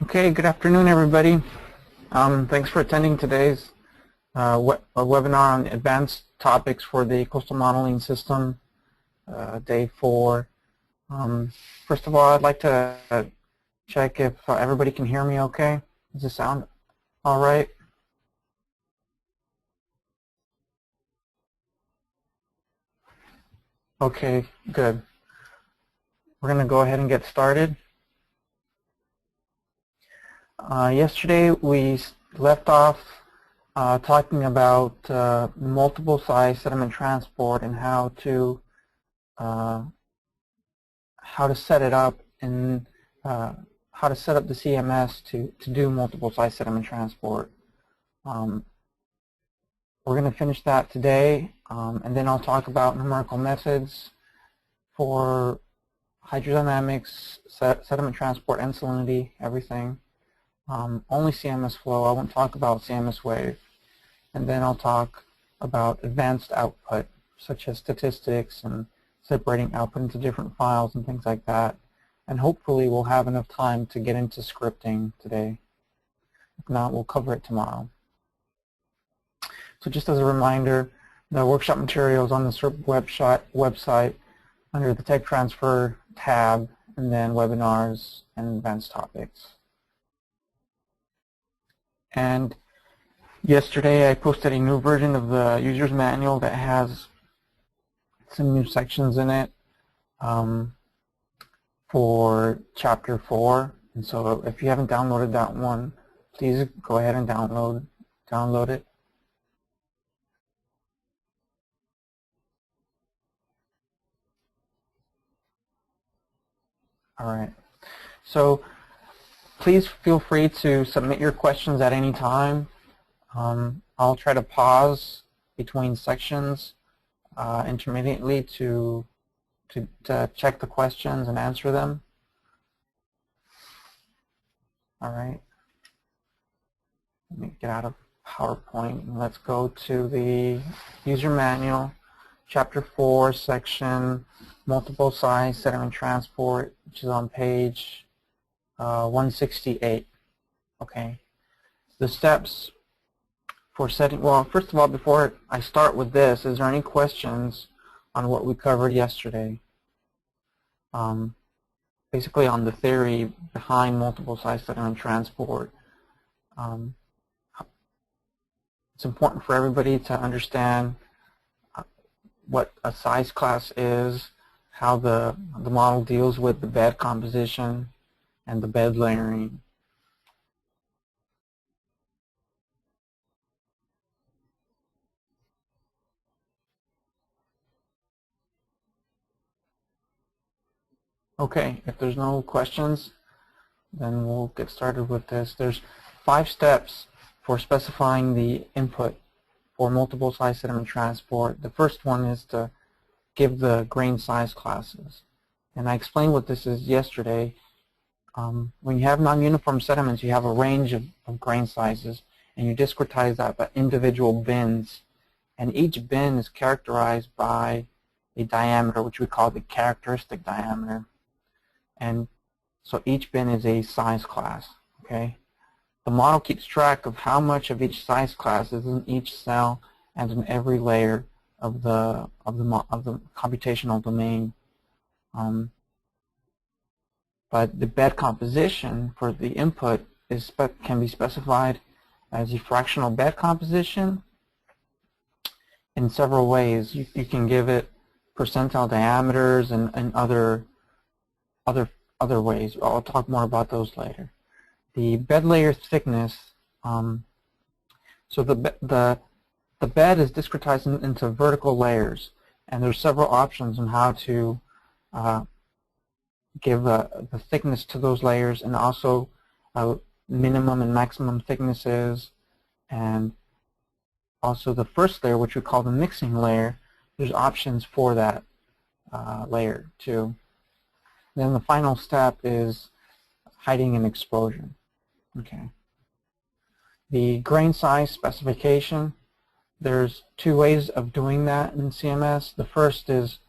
Okay, good afternoon, everybody. Thanks for attending today's webinar on advanced topics for the coastal modeling system, day 4. First of all, I'd like to check if everybody can hear me okay. Does this sound all right? Okay, good. We're going to go ahead and get started. Yesterday we left off talking about multiple size sediment transport and how to set it up and how to set up the CMS to do multiple size sediment transport. We're going to finish that today, and then I'll talk about numerical methods for hydrodynamics, sediment transport, and salinity, everything. Only CMS flow. I won't talk about CMS wave. And then I'll talk about advanced output, such as statistics and separating output into different files and things like that. And hopefully we'll have enough time to get into scripting today. If not, we'll cover it tomorrow. So just as a reminder, the workshop materials on the SERP website under the Tech Transfer tab, and then webinars and advanced topics. And yesterday I posted a new version of the user's manual that has some new sections in it for chapter 4. And so if you haven't downloaded that one, please go ahead and download it. All right. So please feel free to submit your questions at any time. I'll try to pause between sections intermittently to check the questions and answer them. All right. Let me get out of PowerPoint and let's go to the user manual, chapter 4, section multiple size sediment transport, which is on page 168. Okay. The steps for setting, well, first of all, before I start with this, is there any questions on what we covered yesterday? Basically on the theory behind multiple size sediment transport. It's important for everybody to understand what a size class is, how the model deals with the bed composition and the bed layering. Okay, if there's no questions, then we'll get started with this. There's 5 steps for specifying the input for multiple size sediment transport. The first one is to give the grain size classes. And I explained what this is yesterday. When you have non-uniform sediments, you have a range of grain sizes, and you discretize that by individual bins. And each bin is characterized by a diameter, which we call the characteristic diameter. And so each bin is a size class. Okay. The model keeps track of how much of each size class is in each cell and in every layer of the computational domain. But the bed composition for the input can be specified as a fractional bed composition in several ways. You can give it percentile diameters and other ways. I'll talk more about those later. The bed layer thickness. So the bed is discretized into vertical layers, and there's several options on how to give the thickness to those layers, and also minimum and maximum thicknesses, and also the first layer, which we call the mixing layer. There's options for that layer too. Then the final step is hiding and exposure. Okay. The grain size specification. There's 2 ways of doing that in CMS. The first is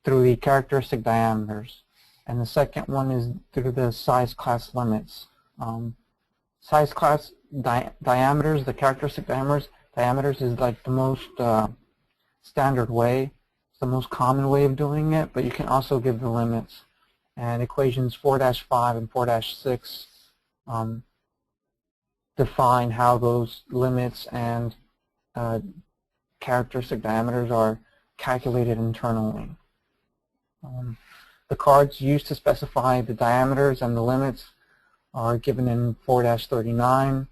through the characteristic diameters. and the second one is through the size class limits. Size class diameters, the characteristic diameters is like the most standard way. It's the most common way of doing it, but you can also give the limits. And equations 4-5 and 4-6 define how those limits and characteristic diameters are calculated internally. The cards used to specify the diameters and the limits are given in 4-39.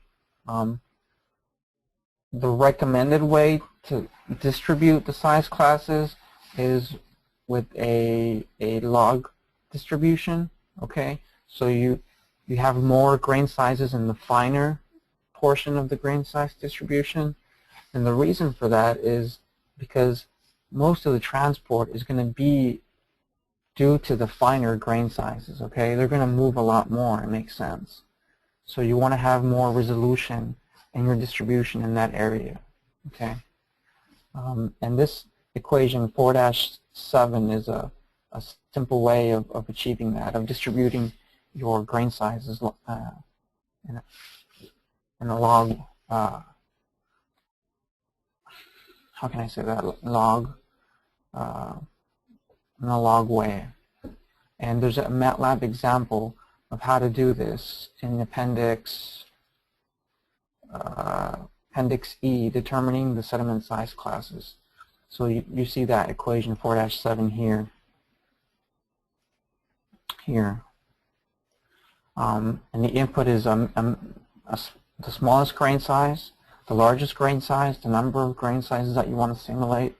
The recommended way to distribute the size classes is with a log distribution. Okay, so you have more grain sizes in the finer portion of the grain size distribution, and the reason for that is because most of the transport is going to be due to the finer grain sizes. Okay, they're going to move a lot more. It makes sense. So you want to have more resolution in your distribution in that area. Okay, and this equation 4-7 is a simple way of achieving that, of distributing your grain sizes in a log. How can I say that? Log. In a log way. And there's a MATLAB example of how to do this in Appendix E, determining the sediment size classes. So you see that equation 4-7 here. And the input is the smallest grain size, the largest grain size, the number of grain sizes that you want to simulate,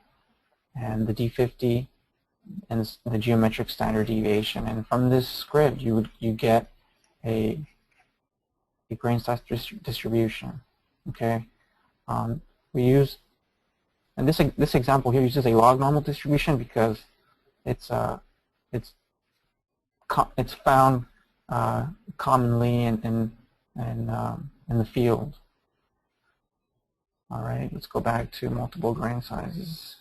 and the D50, and the geometric standard deviation. And from this grid, you get a grain size distribution. Okay, we use, and this example here uses a log normal distribution because it's found commonly in the field. All right, let's go back to multiple grain sizes.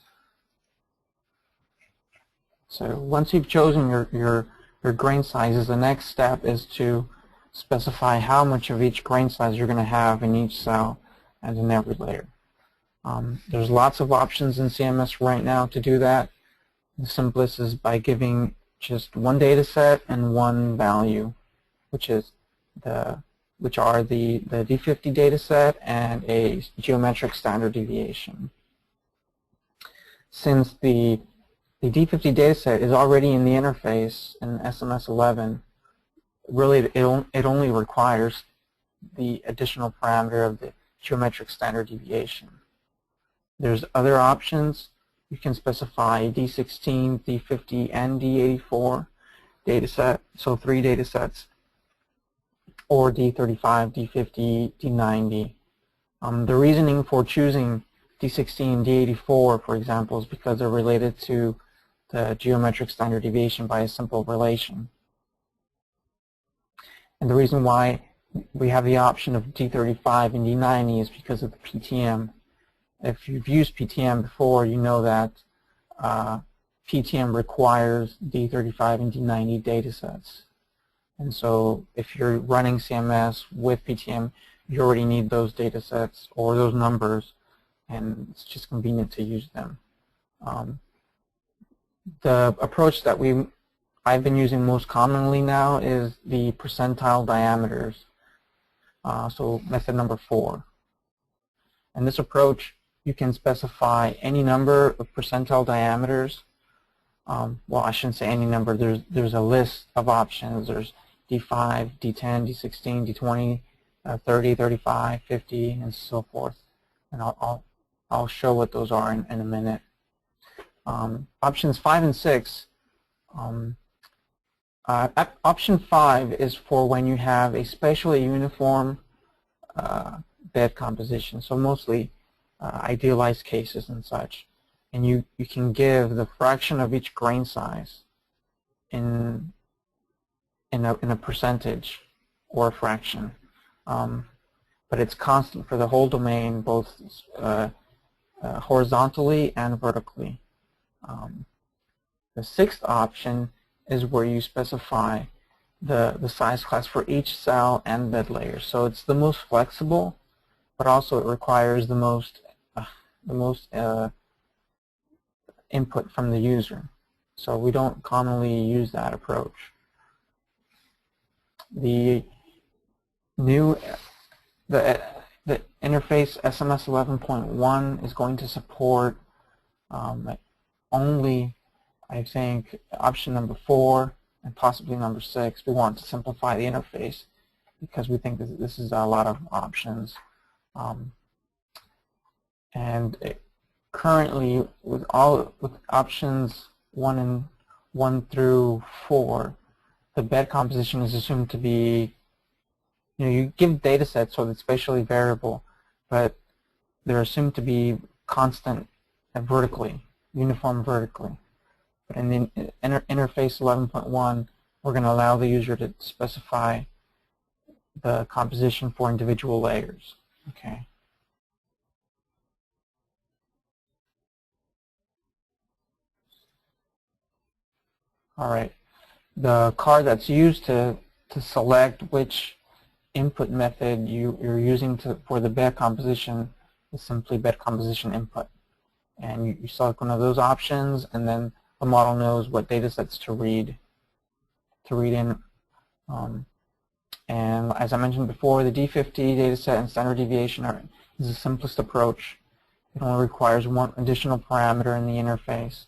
So once you've chosen your grain sizes, the next step is to specify how much of each grain size you're going to have in each cell and in every layer. There's lots of options in CMS right now to do that. The simplest is by giving just one data set and one value, which are the D50 data set and a geometric standard deviation. Since the D50 dataset is already in the interface in SMS 11. Really, it only requires the additional parameter of the geometric standard deviation. There's other options. You can specify D16, D50, and D84 dataset, so 3 datasets, or D35, D50, D90. The reasoning for choosing D16 and D84, for example, is because they're related to the geometric standard deviation by a simple relation. And the reason why we have the option of D35 and D90 is because of the PTM. If you've used PTM before, you know that PTM requires D35 and D90 datasets. And so if you're running CMS with PTM, you already need those datasets or those numbers, and it's just convenient to use them. The approach that I've been using most commonly now is the percentile diameters, so method number 4. In this approach, you can specify any number of percentile diameters. Well, I shouldn't say any number. There's a list of options. There's D5, D10, D16, D20, 30, 35, 50, and so forth. And I'll show what those are in a minute. Options 5 and 6. Option 5 is for when you have a spatially uniform bed composition, so mostly idealized cases and such. And you can give the fraction of each grain size in a percentage or a fraction. But it's constant for the whole domain, both horizontally and vertically. The 6th option is where you specify the size class for each cell and bed layer. So it's the most flexible, but also it requires the most input from the user. So we don't commonly use that approach. The interface SMS 11.1 is going to support only, I think, option number 4 and possibly number 6. We want to simplify the interface because we think this is a lot of options. Currently, with options 1 through 4, the bed composition is assumed to be, you give data sets so it's spatially variable, but they're assumed to be constant vertically, uniform vertically. But in the interface 11.1, we're going to allow the user to specify the composition for individual layers. Okay. All right. The card that's used to select which input method you're using for the bed composition is simply bed composition input. And you select one of those options, and then the model knows what data sets to read in. And as I mentioned before, the D50 data set and standard deviation is the simplest approach. It only requires one additional parameter in the interface.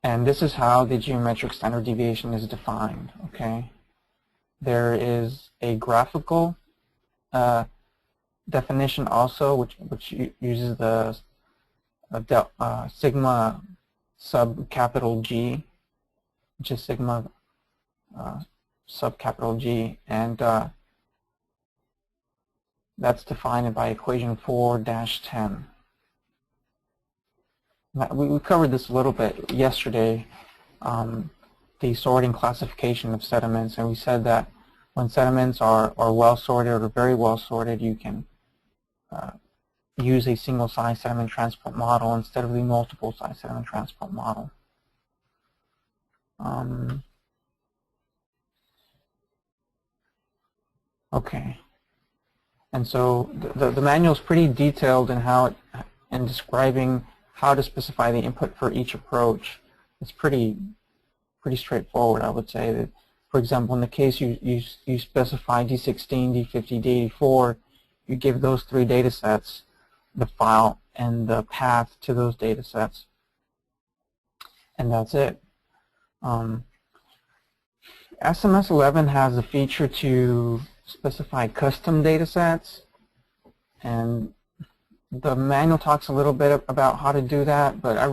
And this is how the geometric standard deviation is defined. Okay, there is a graphical definition also, which uses the sigma sub capital G, which is sigma sub capital G, and that's defined by equation 4-10. We covered this a little bit yesterday, the sorting classification of sediments, and we said that when sediments are well sorted or very well sorted, you can use a single size sediment transport model instead of the multiple size sediment transport model. Okay, and so the manual is pretty detailed in describing how to specify the input for each approach. It's pretty straightforward, I would say. That, for example, in the case you specify D16, D50, D84, you give those 3 data sets the file and the path to those data sets, and that's it. SMS 11 has a feature to specify custom data sets, and the manual talks a little bit about how to do that, but I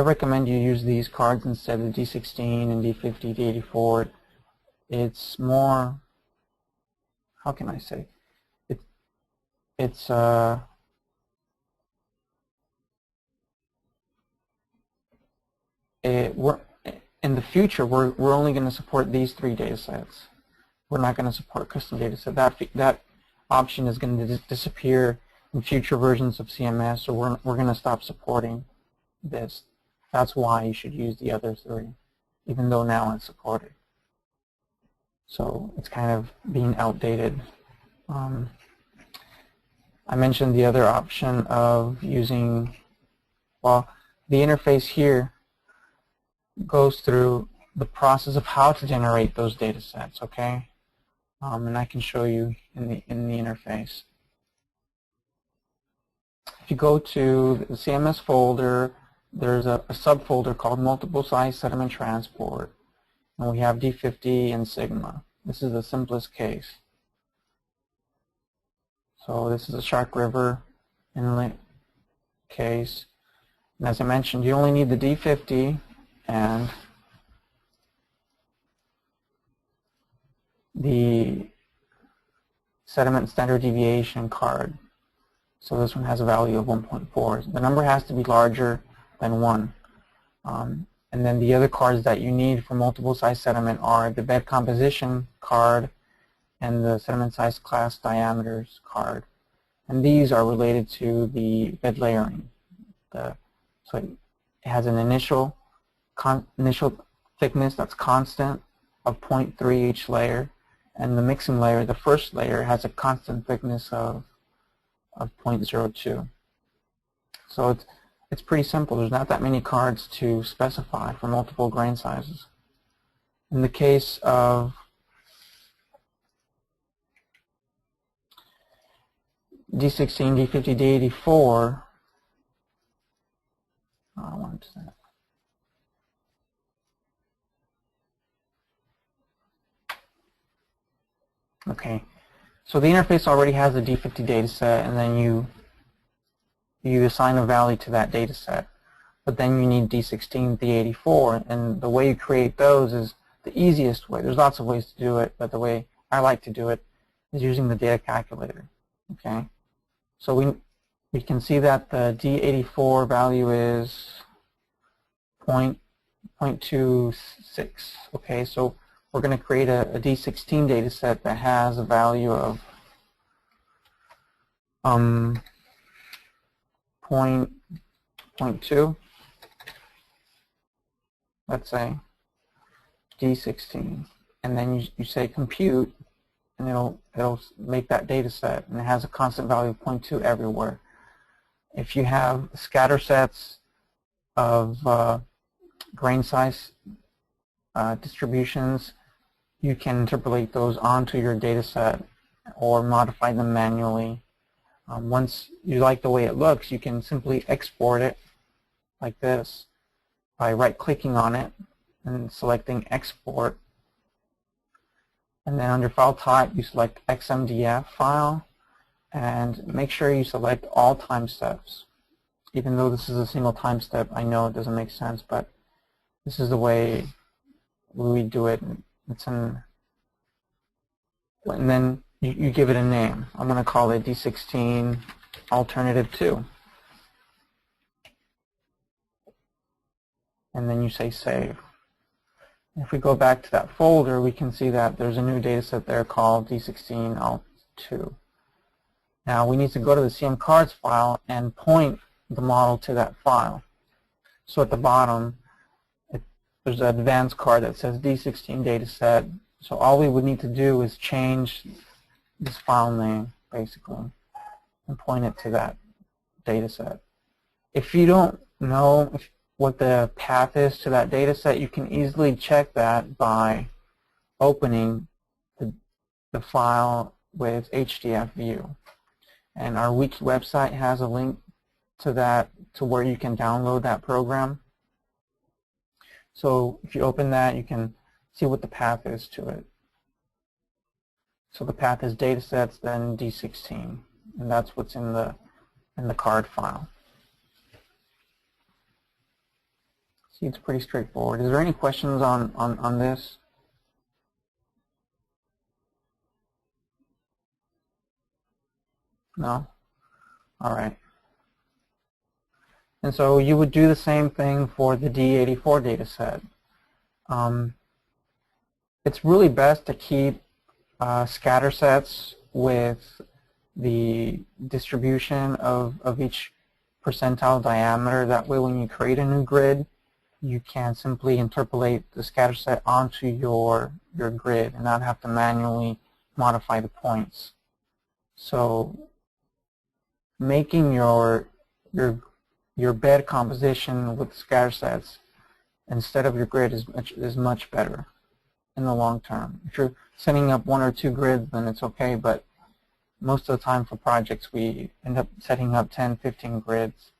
recommend you use these cards instead of D16 and D50, D84. It's more, how can I say, in the future we're only going to support these 3 data sets. We're not going to support custom data set. That option is going to disappear in future versions of CMS, so we're going to stop supporting this. That's why you should use the other 3, even though now it's supported. So it's kind of being outdated. I mentioned the other option of using, well, the interface here goes through the process of how to generate those data sets, okay? And I can show you in the interface. If you go to the CMS folder, there's a subfolder called Multiple Size Sediment Transport, and we have D50 and sigma. This is the simplest case. So this is a Shark River inlet case, and as I mentioned, you only need the D50 and the sediment standard deviation card. So this one has a value of 1.4. The number has to be larger than 1. And then the other cards that you need for multiple size sediment are the bed composition card and the sediment size class diameters card. and these are related to the bed layering. So it has an initial thickness that's constant of 0.3 each layer, and the mixing layer, the first layer, has a constant thickness of 0.02. So it's pretty simple. There's not that many cards to specify for multiple grain sizes. In the case of D16, D50, D84, okay, so the interface already has a D50 data set, and then you assign a value to that data set. But then you need D16, D84, and the way you create those is the easiest way. There's lots of ways to do it, but the way I like to do it is using the data calculator. Okay, so we can see that the D84 value is 0.26. Okay, so we're going to create a D16 data set that has a value of 0.2. Let's say D16, and then you say compute, and it'll make that data set, and it has a constant value of 0.2 everywhere. If you have scatter sets of grain size distributions, you can interpolate those onto your data set or modify them manually. Once you like the way it looks, you can simply export it like this by right-clicking on it and selecting Export. And then under File Type, you select XMDF file, and make sure you select all time steps. Even though this is a single time step, I know it doesn't make sense, but this is the way we do it. And then you give it a name. I'm going to call it D16 Alternative 2. And then you say Save. If we go back to that folder, we can see that there's a new data set there called D16 Alt 2. Now we need to go to the CM cards file and point the model to that file. So at the bottom, there's an advanced card that says D16 dataset. So all we would need to do is change this file name, basically, and point it to that dataset. If you don't know what the path is to that dataset, you can easily check that by opening the file with HDF view. And our wiki website has a link to that, to where you can download that program. So if you open that, you can see what the path is to it. So the path is datasets, then D16, and that's what's in the card file. See, it's pretty straightforward. Is there any questions on this? No? All right. And so you would do the same thing for the D84 data set. It's really best to keep scatter sets with the distribution of each percentile diameter. That way when you create a new grid, you can simply interpolate the scatter set onto your grid and not have to manually modify the points. So making your bed composition with scatter sets instead of your grid is much better in the long term. If you're setting up 1 or 2 grids, then it's okay, but most of the time for projects we end up setting up 10, 15 grids,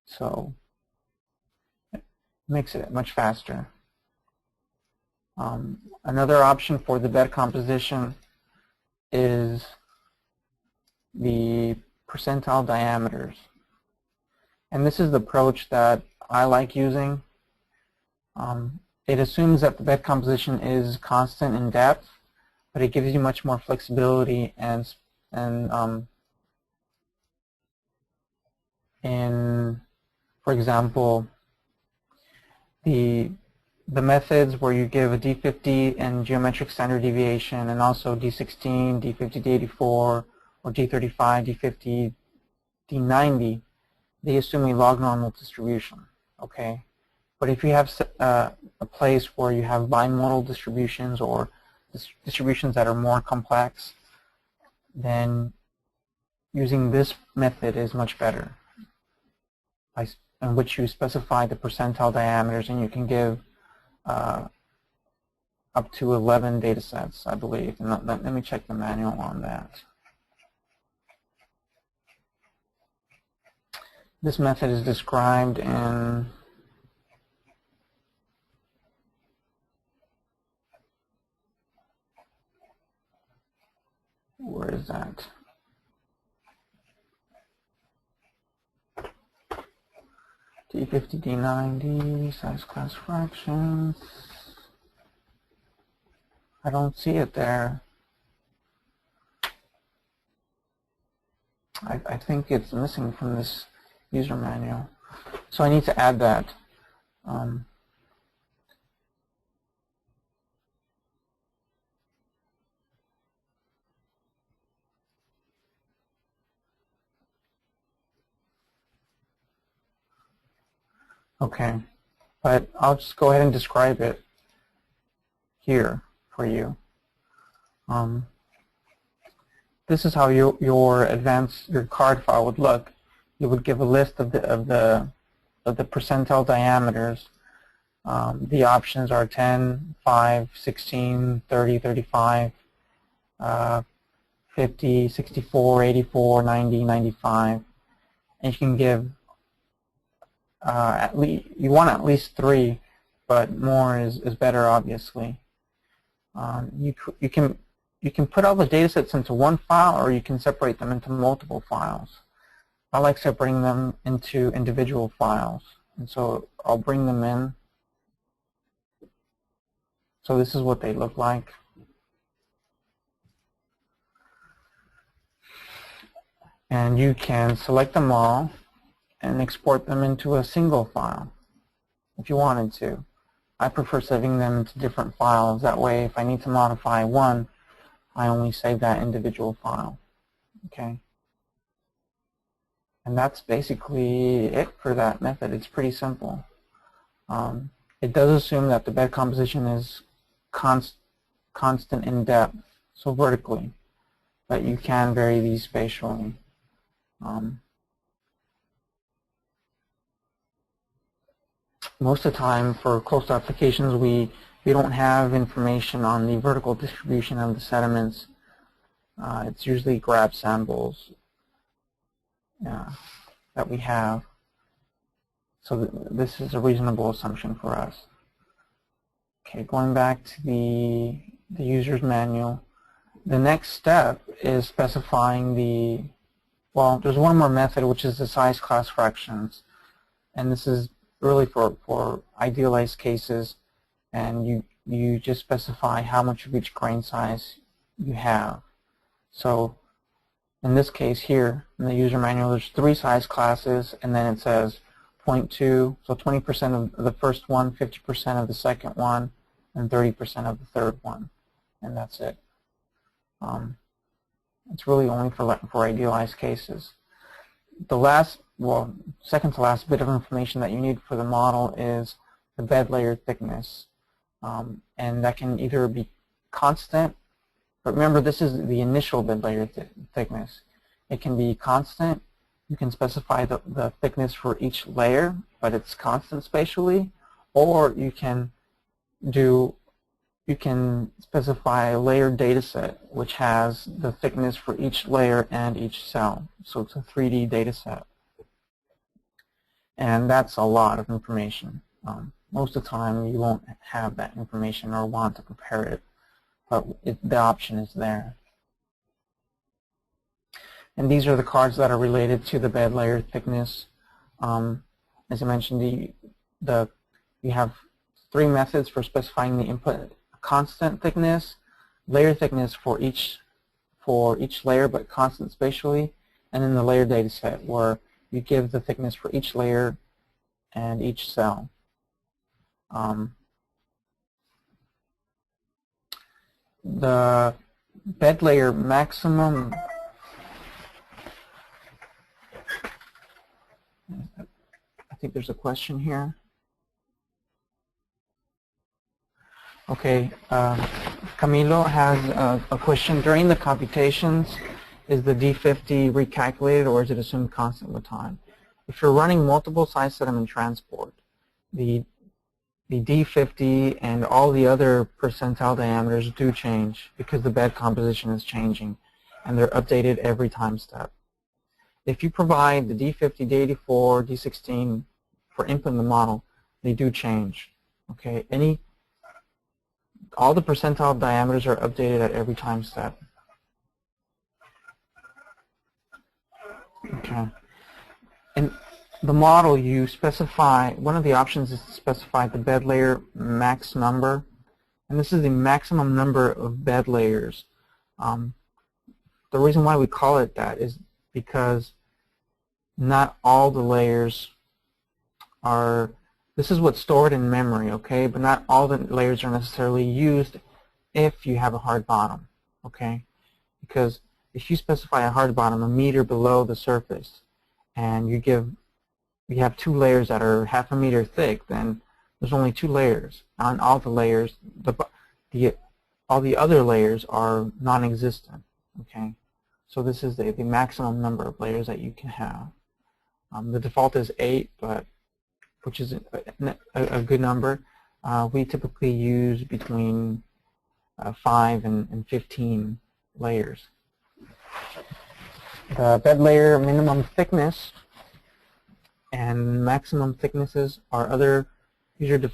so it makes it much faster. Another option for the bed composition is the percentile diameters. And this is the approach that I like using. It assumes that the bed composition is constant in depth, but it gives you much more flexibility and in, for example, the methods where you give a D50 and geometric standard deviation, and also D16, D50, D84, or D35, D50, D90, they assume a log normal distribution, okay? But if you have a place where you have bimodal distributions or distributions that are more complex, then using this method is much better, in which you specify the percentile diameters, and you can give up to 11 data sets, I believe. And let me check the manual on that. This method is described in where is that? D50, D90, size class fractions. I don't see it there. I think it's missing from this user manual. So I need to add that. Okay, but I'll just go ahead and describe it here for you. This is how your card file would look. You would give a list of the percentile diameters. The options are 10, 5, 16, 30, 35, 50, 64, 84, 90, 95, and you can give you want at least 3, but more is better, obviously. You can put all the data sets into one file, or you can separate them into multiple files. I like separating them into individual files, and so I'll bring them in. So this is what they look like. And you can select them all and export them into a single file if you wanted to. I prefer saving them into different files. That way, if I need to modify one, I only save that individual file. Okay? And that's basically it for that method. It's pretty simple. It does assume that the bed composition is constant in depth, so vertically, but you can vary these spatially. Most of the time, for coastal applications, we don't have information on the vertical distribution of the sediments. It's usually grab samples that we have. So this is a reasonable assumption for us. Okay, going back to the user's manual, the next step is specifying well, there's one more method, which is the size class fractions. And this is really for idealized cases, and you just specify how much of each grain size you have. So in this case here, in the user manual, there's 3 size classes, and then it says 0.2, so 20% of the first one, 50% of the second one, and 30% of the third one, and that's it. It's really only for idealized cases. The second to last bit of information that you need for the model is the bed layer thickness, and that can either be constant, but remember this is the initial bed layer thickness. It can be constant. You can specify the thickness for each layer, but it's constant spatially, or you can specify a layered data set which has the thickness for each layer and each cell. So it's a 3D data set. And that's a lot of information. Most of the time you won't have that information or want to compare it, but the option is there. And these are the cards that are related to the bed layer thickness. As I mentioned, you have 3 methods for specifying the input: constant thickness, layer thickness for each layer but constant spatially, and then the layer data set where you give the thickness for each layer and each cell. The bed layer maximum think there's a question here. Okay, Camilo has a question. During the computations, is the D50 recalculated or is it assumed constant with time? If you're running multiple size sediment transport, the D50 and all the other percentile diameters do change because the bed composition is changing, and they're updated every time step. If you provide the D50, D84, D16 for input in the model, they do change. Okay, all the percentile diameters are updated at every time step. Okay, in the model you specify, one of the options is to specify the bed layer max number, and this is the maximum number of bed layers. The reason why we call it that is because not all the layers are, this is what's stored in memory, okay, but not all the layers are necessarily used if you have a hard bottom, okay, because if you specify a hard bottom a meter below the surface and you have two layers that are half a meter thick, then there's only two layers. On all the layers, all the other layers are non-existent, okay. So this is the maximum number of layers that you can have. The default is 8, but which is a good number. We typically use between 5 and 15 layers. The bed layer minimum thickness and maximum thicknesses are other user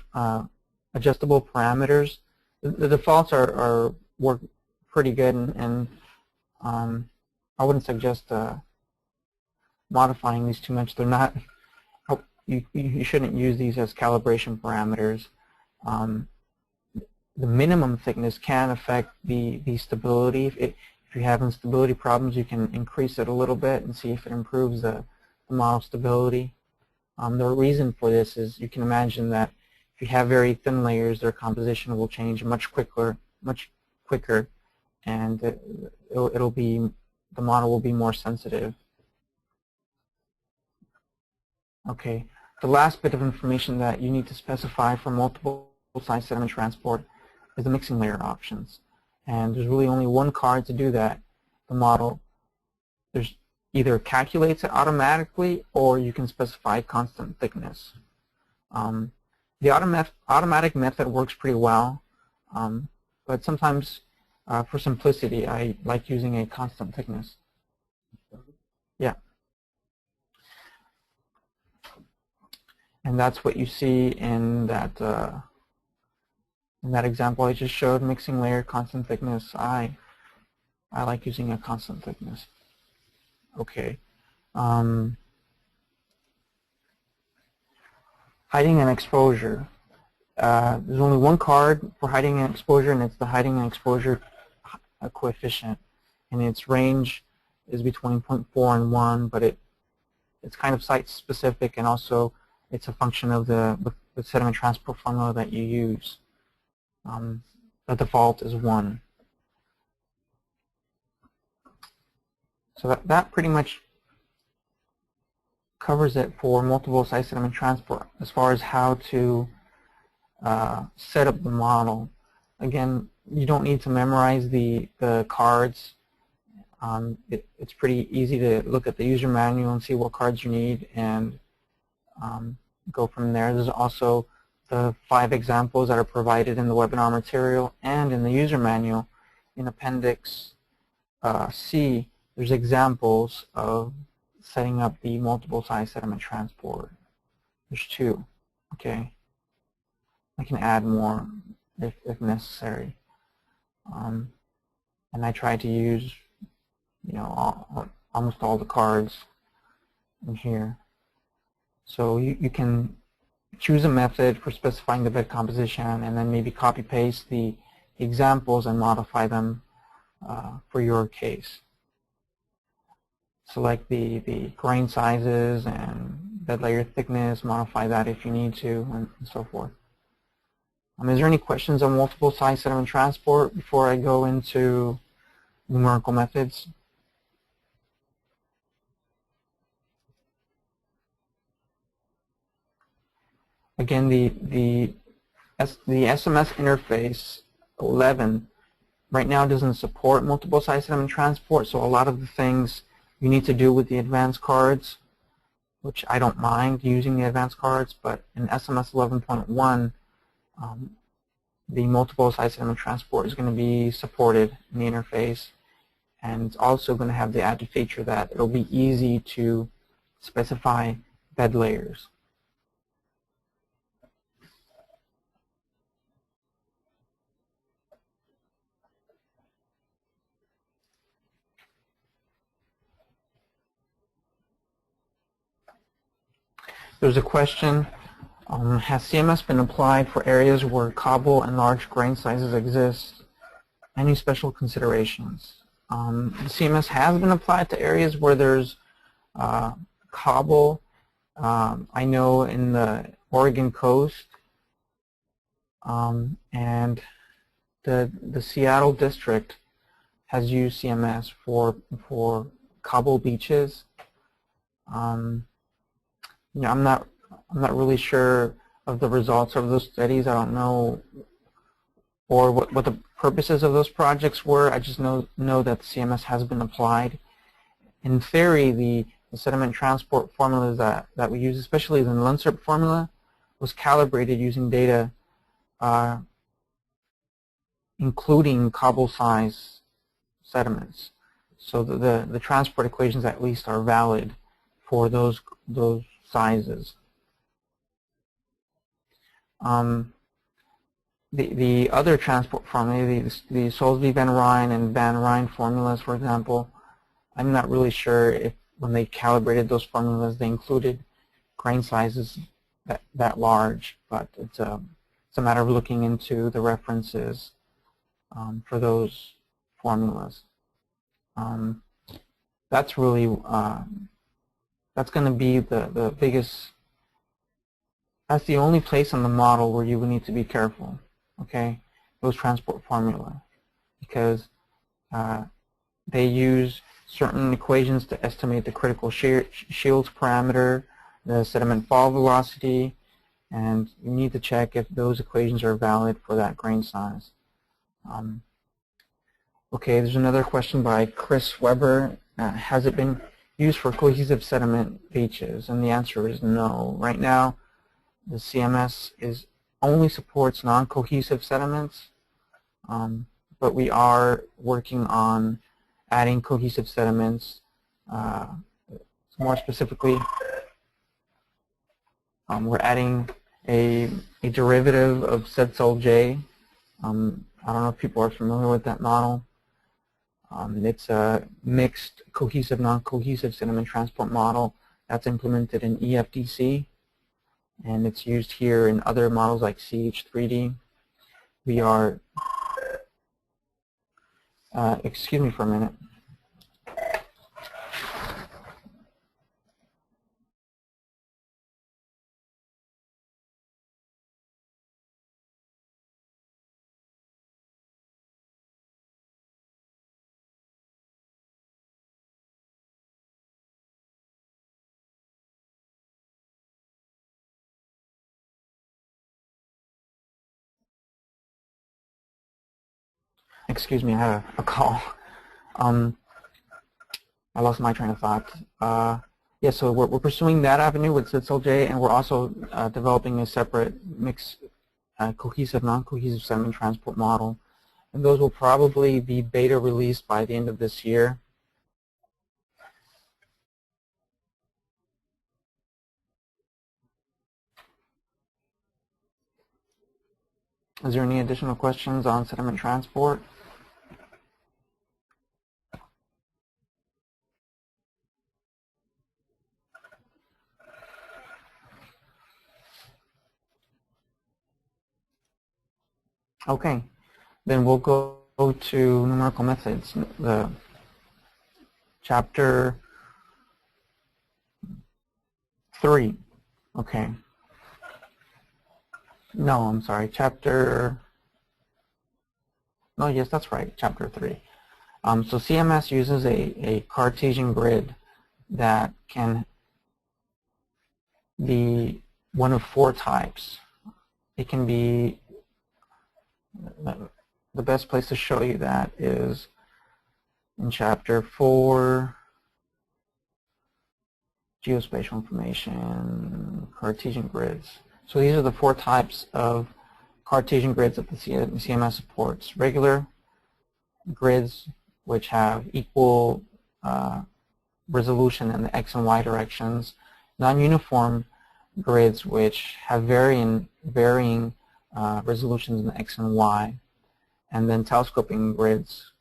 adjustable parameters. The defaults work pretty good, and I wouldn't suggest modifying these too much. They're not. You shouldn't use these as calibration parameters. The minimum thickness can affect the stability. If you have instability problems, you can increase it a little bit and see if it improves the model stability. The reason for this is you can imagine that if you have very thin layers, their composition will change much quicker, and the model will be more sensitive. Okay, the last bit of information that you need to specify for multiple size sediment transport is the mixing layer options. And there's really only one card to do that. The model either calculates it automatically or you can specify constant thickness. The automatic method works pretty well, but sometimes for simplicity I like using a constant thickness. Yeah. And that's what you see in that example I just showed, mixing layer, constant thickness. I like using a constant thickness. Okay. Hiding and exposure. There's only one card for hiding and exposure, and it's the hiding and exposure coefficient. And its range is between 0.4 and 1, but it's kind of site specific, and also it's a function of the sediment transport formula that you use. The default is 1. So that pretty much covers it for multiple size sediment transport as far as how to set up the model. Again, you don't need to memorize the cards. It's pretty easy to look at the user manual and see what cards you need and go from there. There's also the 5 examples that are provided in the webinar material and in the user manual. In Appendix C, there's examples of setting up the multiple size sediment transport. There's 2. Okay, I can add more if necessary. And I try to use, almost all the cards in here. So you can choose a method for specifying the bed composition, and then maybe copy paste the examples and modify them for your case. Select the grain sizes and bed layer thickness, modify that if you need to, and so forth. Is there any questions on multiple size sediment transport before I go into numerical methods? again, the SMS interface 11 right now doesn't support multiple site sediment transport, so a lot of the things you need to do with the advanced cards, which I don't mind using the advanced cards, but in SMS 11.1, the multiple site sediment transport is going to be supported in the interface, and it's also going to have the added feature that it'll be easy to specify bed layers. There's a question, has CMS been applied for areas where cobble and large grain sizes exist? Any special considerations? The CMS has been applied to areas where there's cobble. I know in the Oregon coast and the Seattle district has used CMS for cobble beaches. You know, I'm not really sure of the results of those studies. I don't know or what the purposes of those projects were. I just know that CMS has been applied. In theory, the sediment transport formulas that we use, especially the LUNSERP formula, was calibrated using data including cobble size sediments. So the transport equations at least are valid for those sizes. The other transport formula, the Soulsby Van Ryn and Van Ryn formulas, for example, I'm not really sure if when they calibrated those formulas they included grain sizes that large, but it's a matter of looking into the references for those formulas. That's really that's going to be the biggest. That's the only place on the model where you will need to be careful. Okay, those transport formula, because they use certain equations to estimate the critical shields parameter, the sediment fall velocity, and you need to check if those equations are valid for that grain size. Okay, there's another question by Chris Weber. Has it been used for cohesive sediment beaches? And the answer is no. Right now, the CMS only supports non-cohesive sediments, but we are working on adding cohesive sediments. More specifically, we're adding a derivative of SED-SOL-J. I don't know if people are familiar with that model. It's a mixed cohesive, non-cohesive sediment transport model that's implemented in EFDC, and it's used here in other models like CH3D. We are, excuse me for a minute. Excuse me, I had a call. I lost my train of thought. Yeah, so we're pursuing that avenue with SED-SOL-J, and we're also developing a separate mixed cohesive, non-cohesive sediment transport model. And those will probably be beta released by the end of this year. Is there any additional questions on sediment transport? Okay, then we'll go to numerical methods. The chapter 3. Okay. No, I'm sorry. No, yes, that's right. Chapter 3. So CMS uses a Cartesian grid that can the one of four types. It can be, the best place to show you that is in Chapter 4, Geospatial Information, Cartesian Grids. So these are the four types of Cartesian grids that the CMS supports. Regular grids, which have equal resolution in the x and y directions. Non-uniform grids, which have varying resolutions in the x and y. And then telescoping grids,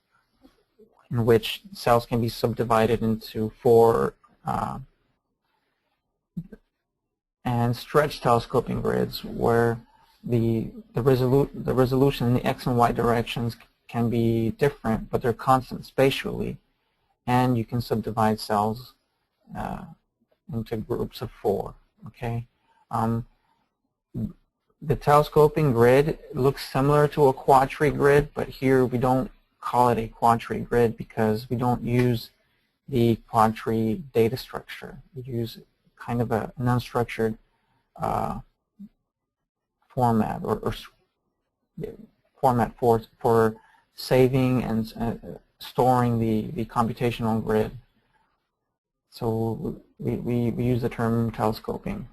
in which cells can be subdivided into four, and stretched telescoping grids, where the resolution in the x and y directions can be different, but they're constant spatially, and you can subdivide cells into groups of four. Okay, the telescoping grid looks similar to a quadtree grid, but here we don't call it a quadtree grid because we don't use the quadtree data structure. We use kind of an unstructured format or format for saving and storing the computational grid. So we use the term telescoping.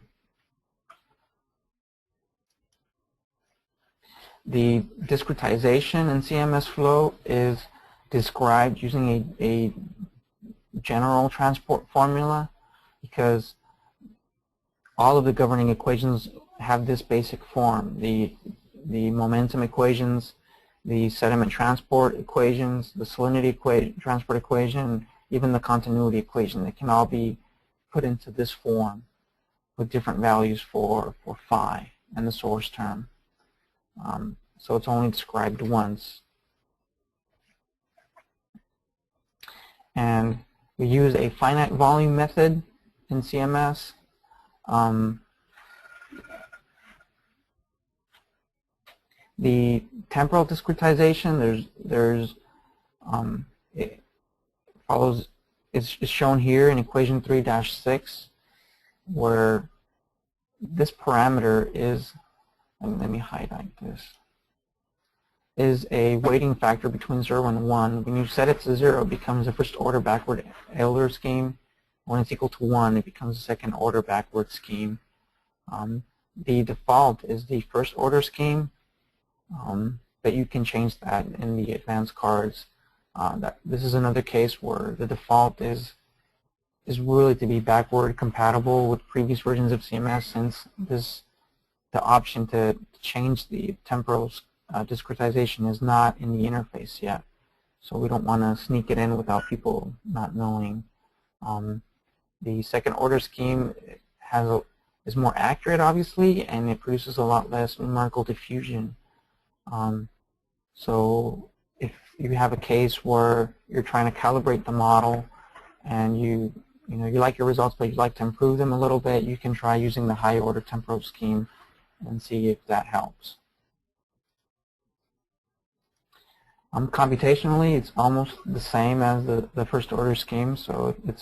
The discretization in CMS flow is described using a general transport formula, because all of the governing equations have this basic form. The momentum equations, the sediment transport equations, the salinity transport equation, even the continuity equation, they can all be put into this form with different values for phi and the source term. So it's only described once. And we use a finite volume method in CMS. The temporal discretization, it follows, is shown here in equation 3-6, where this parameter is, let me highlight this, is a weighting factor between 0 and 1. When you set it to 0, it becomes a first order backward Euler scheme. When it's equal to 1, it becomes a second order backward scheme. The default is the first order scheme, but you can change that in the advanced cards. This is another case where the default is really to be backward compatible with previous versions of CMS, since the option to change the temporal discretization is not in the interface yet. So we don't want to sneak it in without people not knowing. The second order scheme is more accurate, obviously, and it produces a lot less numerical diffusion. So if you have a case where you're trying to calibrate the model and you like your results but you'd like to improve them a little bit, you can try using the high order temporal scheme and see if that helps. Computationally, it's almost the same as the first order scheme, so it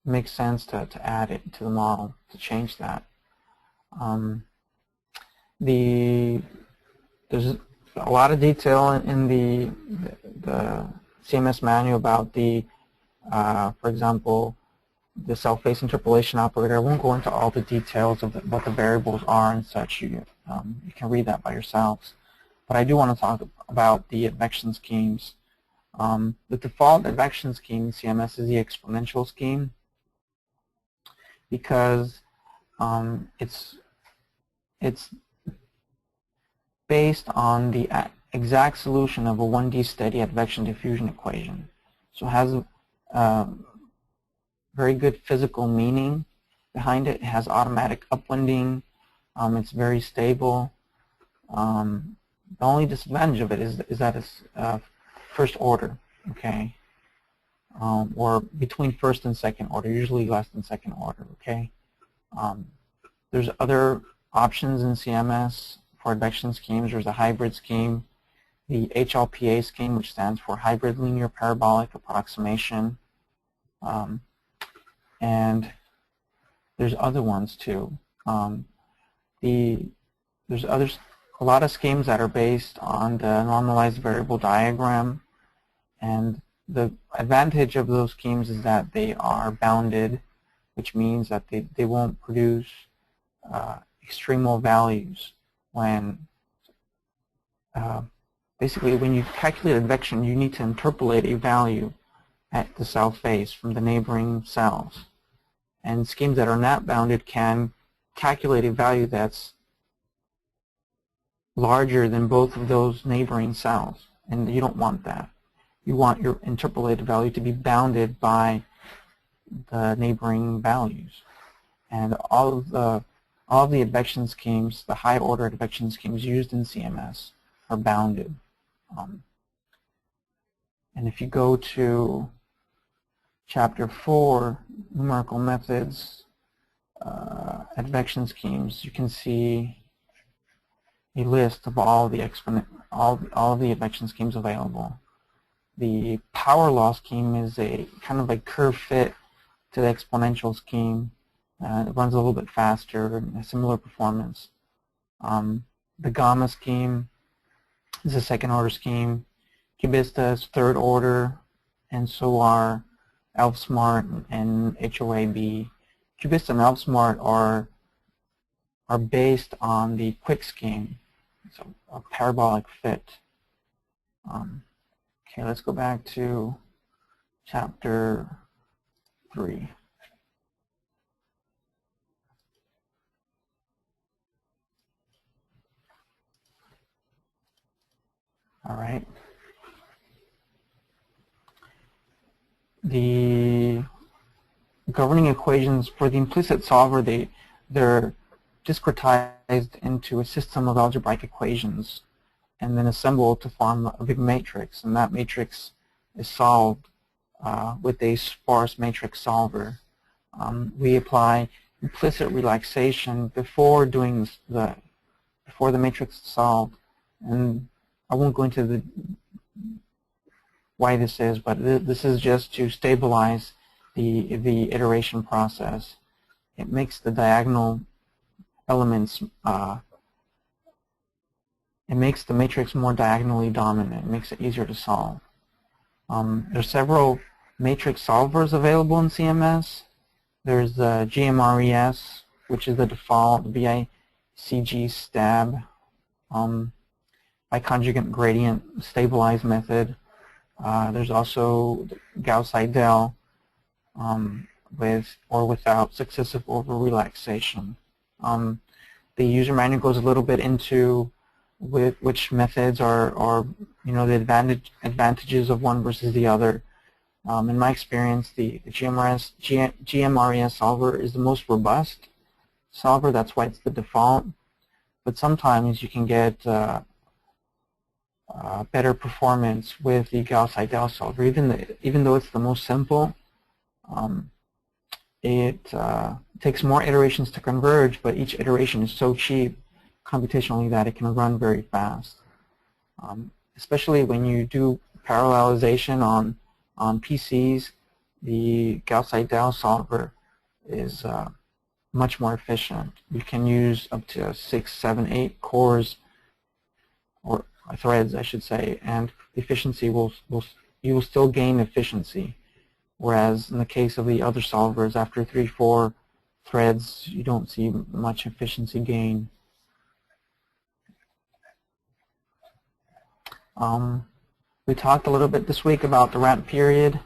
makes sense to add it to the model, to change that. There's a lot of detail in the CMS manual about for example, the self-phase interpolation operator. I won't go into all the details of what the variables are and such. You can read that by yourselves. But I do want to talk about the advection schemes. The default advection scheme in CMS is the exponential scheme, because it's based on the exact solution of a 1D steady advection diffusion equation. So it has very good physical meaning behind it. It has automatic upwinding. It's very stable. The only disadvantage of it is that it's first order, okay, or between first and second order, usually less than second order, okay. There's other options in CMS for advection schemes. There's a hybrid scheme, the HLPA scheme, which stands for Hybrid Linear Parabolic Approximation, and there's other ones too. There's a lot of schemes that are based on the normalized variable diagram, and the advantage of those schemes is that they are bounded, which means that they won't produce extremal values when basically when you calculate advection, you need to interpolate a value at the cell face from the neighboring cells. And schemes that are not bounded can calculate a value that's larger than both of those neighboring cells, and you don't want that. You want your interpolated value to be bounded by the neighboring values. And all of the advection schemes, the high order advection schemes used in CMS are bounded. And if you go to Chapter 4, Numerical Methods, Advection Schemes, you can see a list of all the advection schemes available. The power law scheme is a kind of a curve fit to the exponential scheme. It runs a little bit faster and has similar performance. The gamma scheme is a second order scheme. Cubista is third order, and so are ElfSmart and HOAB. Cubista and ElfSmart are based on the quick scheme, so a parabolic fit. Okay, let's go back to Chapter 3. All right. The governing equations for the implicit solver, they're discretized into a system of algebraic equations and then assembled to form a big matrix, and that matrix is solved with a sparse matrix solver. We apply implicit relaxation before doing before the matrix is solved, and I won't go into why this is, but this is just to stabilize the iteration process. It makes the diagonal elements, it makes the matrix more diagonally dominant. It makes it easier to solve. There's several matrix solvers available in CMS. There's the GMRES, which is the default BICG stab, biconjugate gradient stabilized method. There's also Gauss-Seidel with or without successive over-relaxation. The user manual goes a little bit into which methods are the advantages of one versus the other. In my experience, the GMRES solver is the most robust solver. That's why it's the default. But sometimes you can get better performance with the Gauss-Seidel solver. Even though it's the most simple, it takes more iterations to converge, but each iteration is so cheap computationally that it can run very fast. Especially when you do parallelization on PCs, the Gauss-Seidel solver is much more efficient. You can use up to 6, 7, 8 cores, or threads, I should say, and efficiency you will still gain efficiency. Whereas in the case of the other solvers, after 3, 4 threads, you don't see much efficiency gain. We talked a little bit this week about the ramp period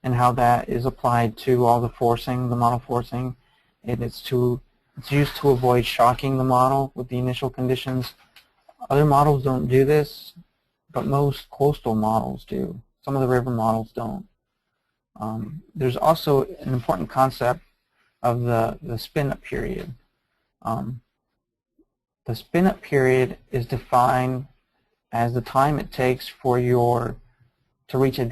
and how that is applied to all the forcing, the model forcing. It's used to avoid shocking the model with the initial conditions. Other models don't do this, but most coastal models do. Some of the river models don't. There's also an important concept of the spin-up period. The spin-up period is defined as the time it takes for to reach a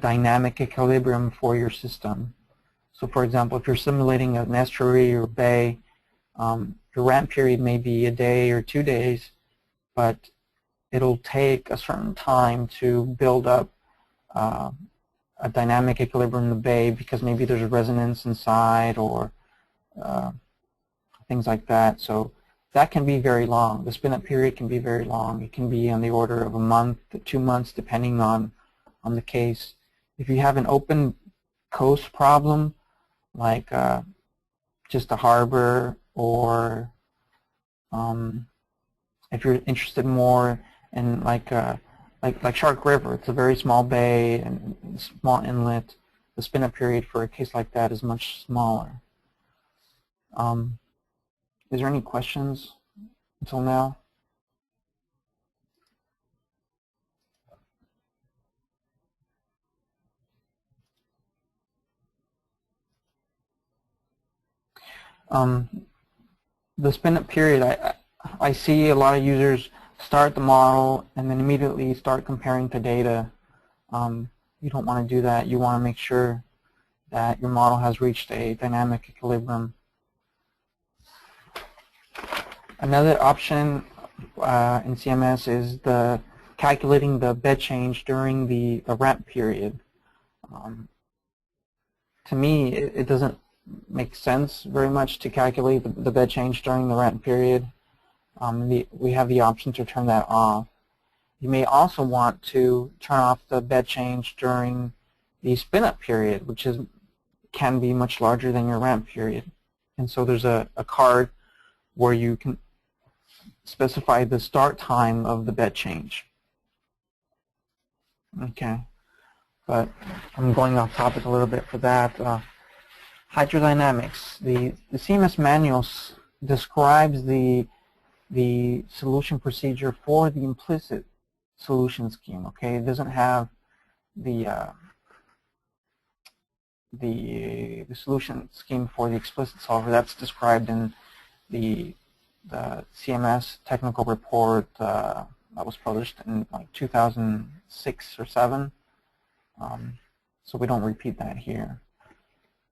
dynamic equilibrium for your system. So for example, if you're simulating an estuary or bay, your ramp period may be a day or 2 days, but it'll take a certain time to build up a dynamic equilibrium in the bay because maybe there's a resonance inside, or things like that. So that can be very long. The spin-up period can be very long. It can be on the order of a month to 2 months, depending on the case. If you have an open coast problem, like just a harbor, or if you're interested more in like Shark River, it's a very small bay and small inlet. The spin-up period for a case like that is much smaller. Is there any questions until now? The spin-up period, I see a lot of users start the model and then immediately start comparing to data. You don't want to do that. You want to make sure that your model has reached a dynamic equilibrium. Another option in CMS is calculating the bed change during the ramp period. To me, it doesn't make sense very much to calculate the bed change during the ramp period. We have the option to turn that off. You may also want to turn off the bed change during the spin-up period, which can be much larger than your ramp period. And so there's a card where you can specify the start time of the bed change. Okay, but I'm going off topic a little bit for that. Hydrodynamics. The CMS manual describes the solution procedure for the implicit solution scheme. Okay, it doesn't have the solution scheme for the explicit solver. That's described in the CMS technical report that was published in like 2006 or 7. So we don't repeat that here.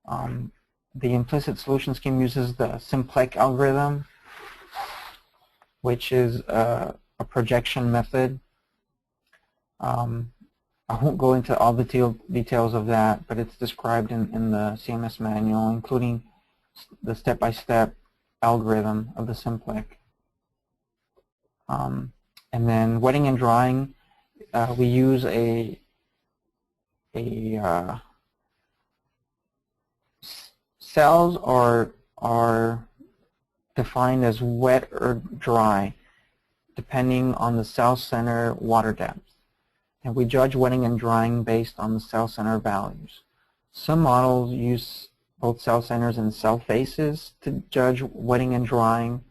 The implicit solution scheme uses the simplex algorithm, which is a projection method. I won't go into all the details of that, but it's described in the CMS manual, including the step-by-step algorithm of the simplex. And then wetting and drying, we use cells are defined as wet or dry depending on the cell center water depth. And we judge wetting and drying based on the cell center values. Some models use both cell centers and cell faces to judge wetting and drying.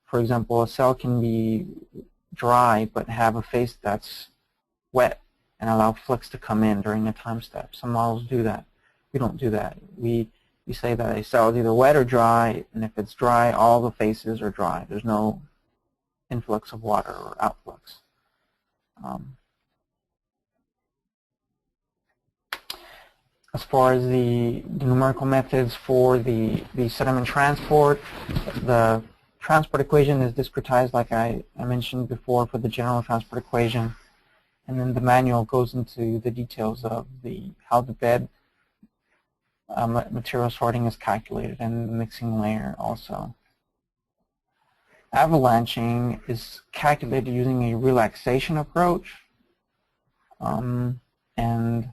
For example, a cell can be dry but have a face that's wet and allow flux to come in during a time step. Some models do that. We don't do that. We say that a cell is either wet or dry, and if it's dry, all the faces are dry. There's no influx of water or outflux. As far as the numerical methods for the sediment transport, the transport equation is discretized like I mentioned before for the general transport equation. And then the manual goes into the details of how the bed material sorting is calculated and the mixing layer also. Avalanching is calculated using a relaxation approach. And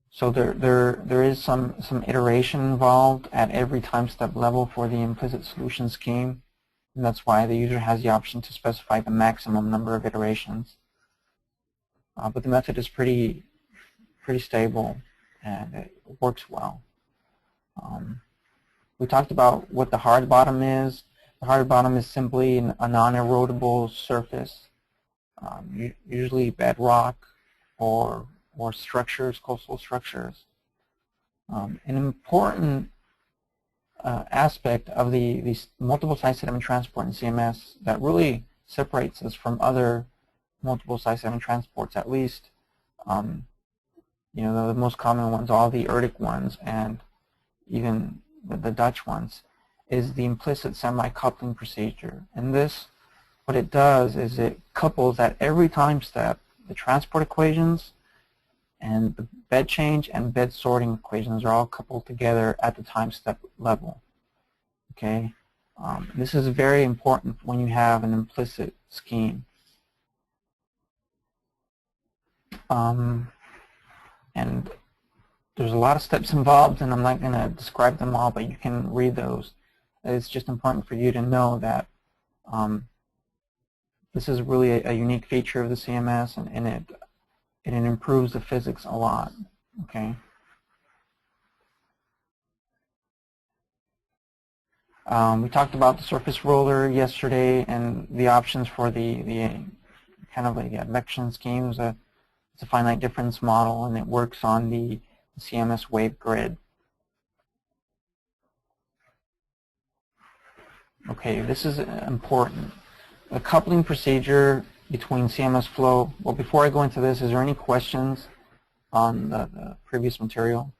so there is some iteration involved at every time step level for the implicit solution scheme. And that's why the user has the option to specify the maximum number of iterations. But the method is pretty stable and it works well. We talked about what the hard bottom is. The hard bottom is simply a non-erodible surface, usually bedrock or structures, coastal structures. An important aspect of the multiple site sediment transport in CMS that really separates us from other multiple site sediment transports, at least the most common ones, all the ERDIC ones, and even the Dutch ones, is the implicit semi-coupling procedure. And this, what it does is it couples at every time step the transport equations And the bed change and bed sorting equations are all coupled together at the time step level. Okay, this is very important when you have an implicit scheme. And there's a lot of steps involved, and I'm not going to describe them all, but you can read those. It's just important for you to know that this is really a unique feature of the CMS, and it improves the physics a lot. Okay. We talked about the surface roller yesterday and the options for the kind of like advection schemes. It's a finite difference model, and it works on the CMS wave grid. Okay, this is important. A coupling procedure between CMS flow. Well, before I go into this, is there any questions on the previous material?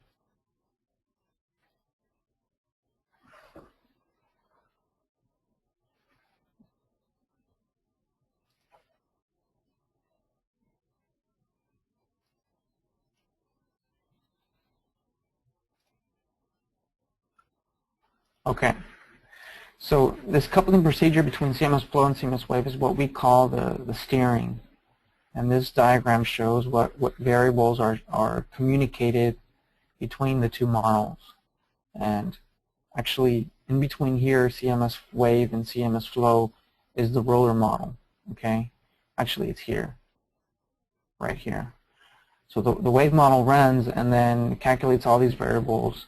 Okay. So this coupling procedure between CMS flow and CMS wave is what we call the steering. And this diagram shows what variables are communicated between the two models. And actually, in between here, CMS wave and CMS flow is the roller model. Okay? Actually, it's here, right here. So the wave model runs and then calculates all these variables.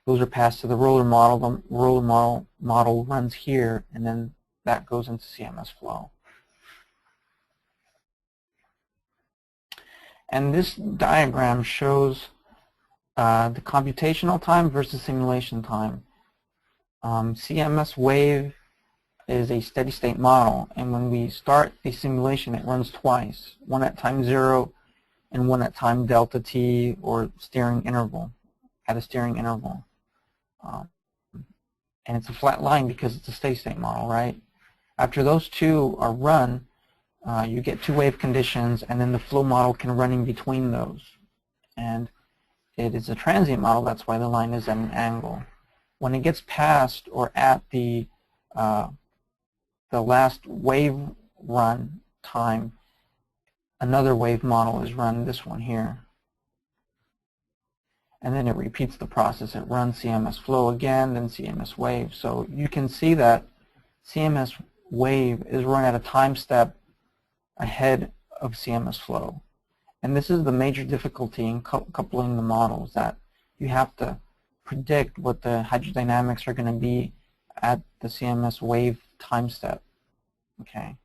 Those are passed to the roller model. The roller model runs here, and then that goes into CMS flow. And this diagram shows the computational time versus simulation time. CMS wave is a steady state model, and when we start the simulation, it runs twice, one at time 0 and one at time delta t, or steering interval, at a steering interval. And it's a flat line because it's a steady state model, right? After those two are run, you get two wave conditions, and then the flow model can run in between those. And it is a transient model, that's why the line is at an angle. When it gets past or at the last wave run time, another wave model is run, this one here. And then it repeats the process. It runs CMS flow again, then CMS wave. So you can see that CMS wave is run at a time step ahead of CMS flow. And this is the major difficulty in coupling the models, that you have to predict what the hydrodynamics are going to be at the CMS wave time step. Okay.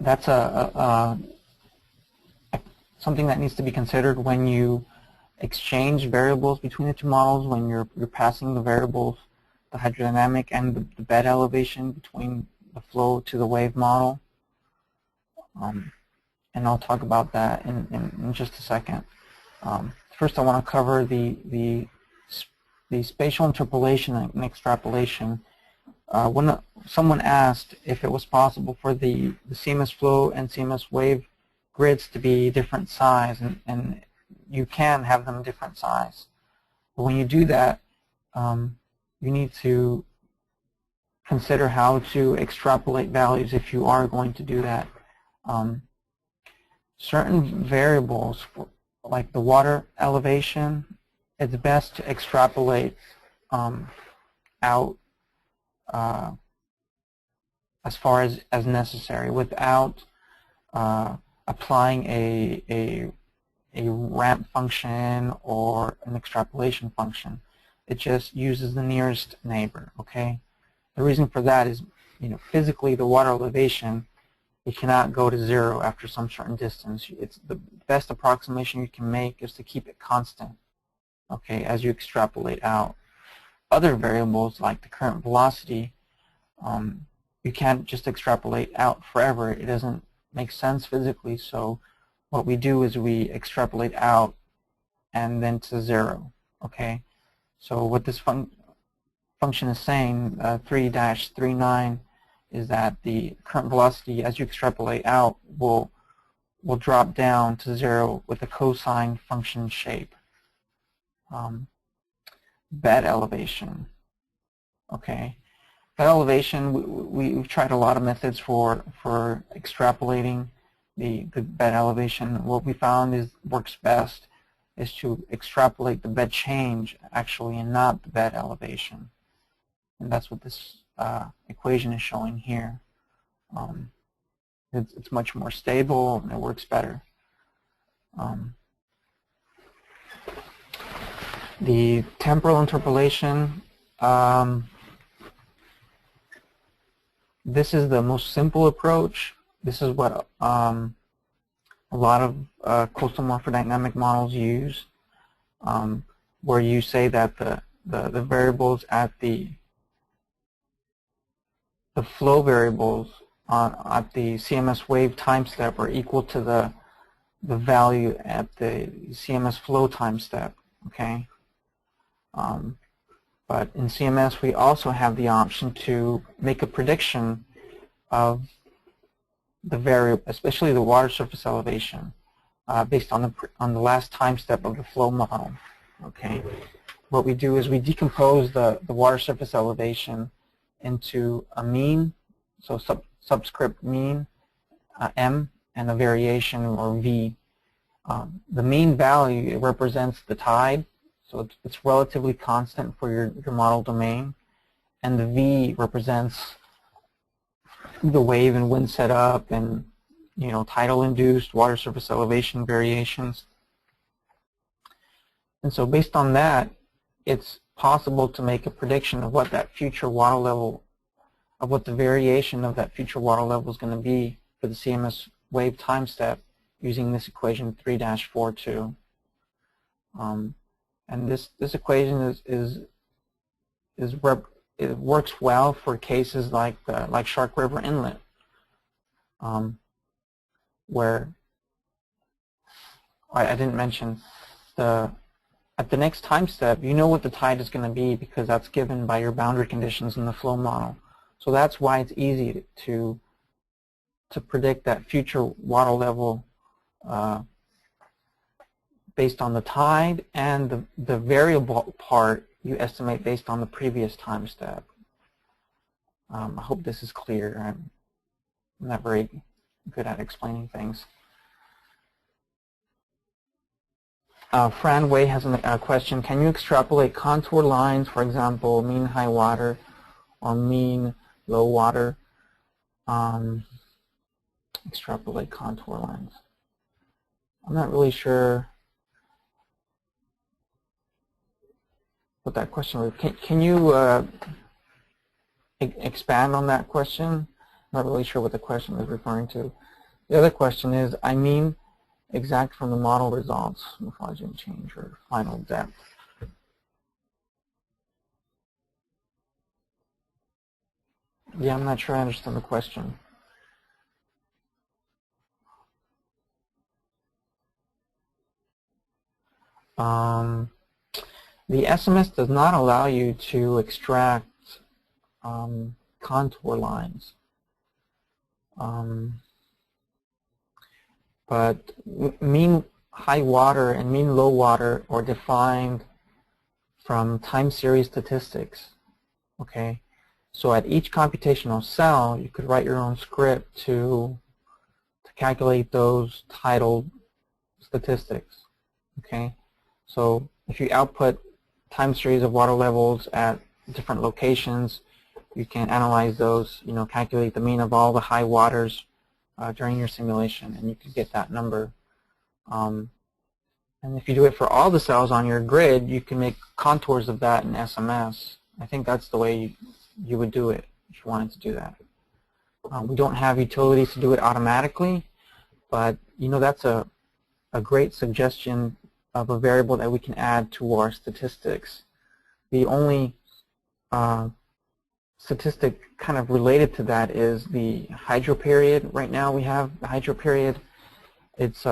That's something that needs to be considered when you exchange variables between the two models, when you're passing the variables, the hydrodynamic and the bed elevation between the flow to the wave model. And I'll talk about that in just a second. First, I want to cover the spatial interpolation and extrapolation. When someone asked if it was possible for the CMS flow and CMS wave grids to be different size, and you can have them different size. But when you do that, you need to consider how to extrapolate values if you are going to do that. Certain variables, like the water elevation, it's best to extrapolate out as far as necessary without applying a ramp function or an extrapolation function. It just uses the nearest neighbor. Okay. The reason for that is, physically the water elevation, it cannot go to 0 after some certain distance. It's the best approximation you can make is to keep it constant. Okay, as you extrapolate out. Other variables like the current velocity, you can't just extrapolate out forever. It doesn't make sense physically. So what we do is we extrapolate out and then to 0. Okay, so what this function is saying, 3-39, is that the current velocity, as you extrapolate out, will drop down to 0 with a cosine function shape. Bed elevation. Okay, bed elevation. We've tried a lot of methods for extrapolating the bed elevation. What we found is works best is to extrapolate the bed change actually, and not the bed elevation. And that's what this equation is showing here. It's much more stable and it works better. The temporal interpolation, this is the most simple approach. This is what a lot of coastal morphodynamic models use, where you say that the variables at the flow variables at the CMS wave time step are equal to the value at the CMS flow time step. Okay. But in CMS we also have the option to make a prediction of the variable, especially the water surface elevation, based on the last time step of the flow model. Okay. What we do is we decompose the water surface elevation into a mean, so subscript mean, M, and a variation, or V. The mean value represents the tide, so it's relatively constant for your model domain, and the V represents the wave and wind setup and tidal induced water surface elevation variations. And so based on that, it's possible to make a prediction of what that future water level, of what the variation of that future water level is going to be for the CMS wave time step using this equation 3-42. And this equation it works well for cases like Shark River Inlet, where I didn't mention at the next time step, you know what the tide is going to be because that's given by your boundary conditions in the flow model. So that's why it's easy to predict that future water level based on the tide, and the variable part you estimate based on the previous time step. I hope this is clear. I'm not very good at explaining things. Fran Wei has a question. Can you extrapolate contour lines, for example, mean high water or mean low water? Extrapolate contour lines. I'm not really sure what that question was. Can you expand on that question? I'm not really sure what the question is referring to. The other question is, I mean exact from the model results, morphological change or final depth. Yeah, I'm not sure I understand the question. The SMS does not allow you to extract contour lines. But mean high water and mean low water are defined from time series statistics. Okay, so at each computational cell, you could write your own script to calculate those tidal statistics. Okay, so if you output time series of water levels at different locations, you can analyze those, calculate the mean of all the high waters during your simulation, and you can get that number. And if you do it for all the cells on your grid, you can make contours of that in SMS. I think that's the way you would do it if you wanted to do that. We don't have utilities to do it automatically, but that's a great suggestion of a variable that we can add to our statistics. The only statistic kind of related to that is the hydro period. Right now we have the hydro period. It's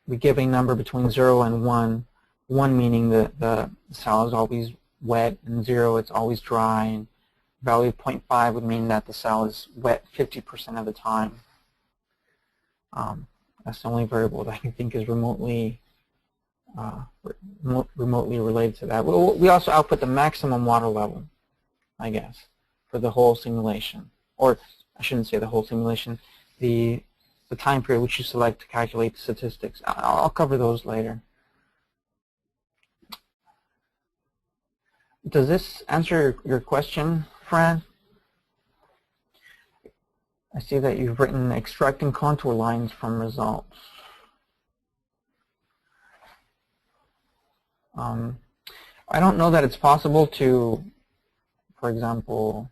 we give a number between 0 and 1. 1 meaning that the cell is always wet, and 0 it's always dry. And value of 0.5 would mean that the cell is wet 50% of the time. That's the only variable that I can think is remotely related to that. We also output the maximum water level, I guess, for the whole simulation. Or I shouldn't say the whole simulation, the time period which you select to calculate the statistics. I'll cover those later. Does this answer your question, Fran? I see that you've written extracting contour lines from results. I don't know that it's possible to, for example,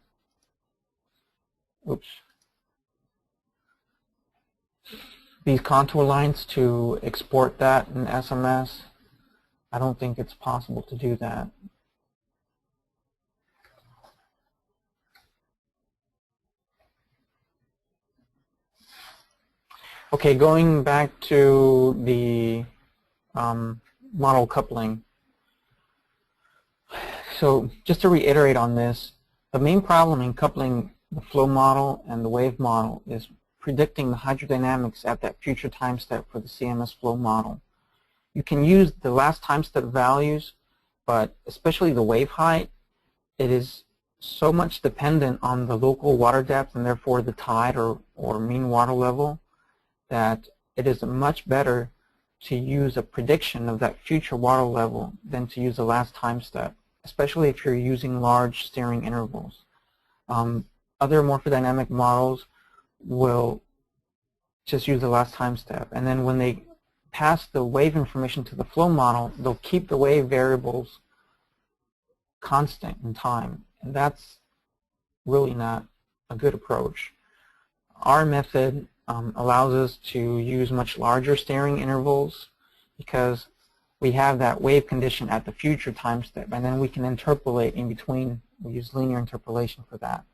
these contour lines to export that in SMS. I don't think it's possible to do that. Okay, going back to the model coupling. So just to reiterate on this, the main problem in coupling the flow model and the wave model is predicting the hydrodynamics at that future time step for the CMS flow model. You can use the last time step values, but especially the wave height, it is so much dependent on the local water depth and therefore the tide or mean water level that it is much better to use a prediction of that future water level than to use the last time step, especially if you're using large steering intervals. Other morphodynamic models will just use the last time step, and then when they pass the wave information to the flow model, they'll keep the wave variables constant in time, and that's really not a good approach. Our method allows us to use much larger steering intervals because we have that wave condition at the future time step, and then we can interpolate in between. We use linear interpolation for that.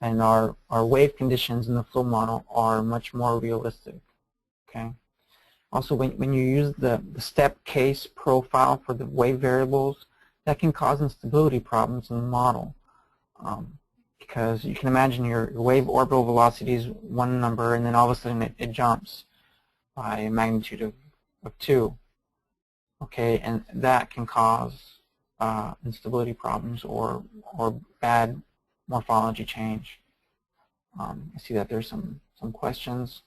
And our wave conditions in the flow model are much more realistic. Okay. Also, when you use the step case profile for the wave variables, that can cause instability problems in the model. Because you can imagine your wave orbital velocity is one number, and then all of a sudden it jumps by a magnitude of 2. Okay, and that can cause instability problems or bad morphology change. I see that there's some questions.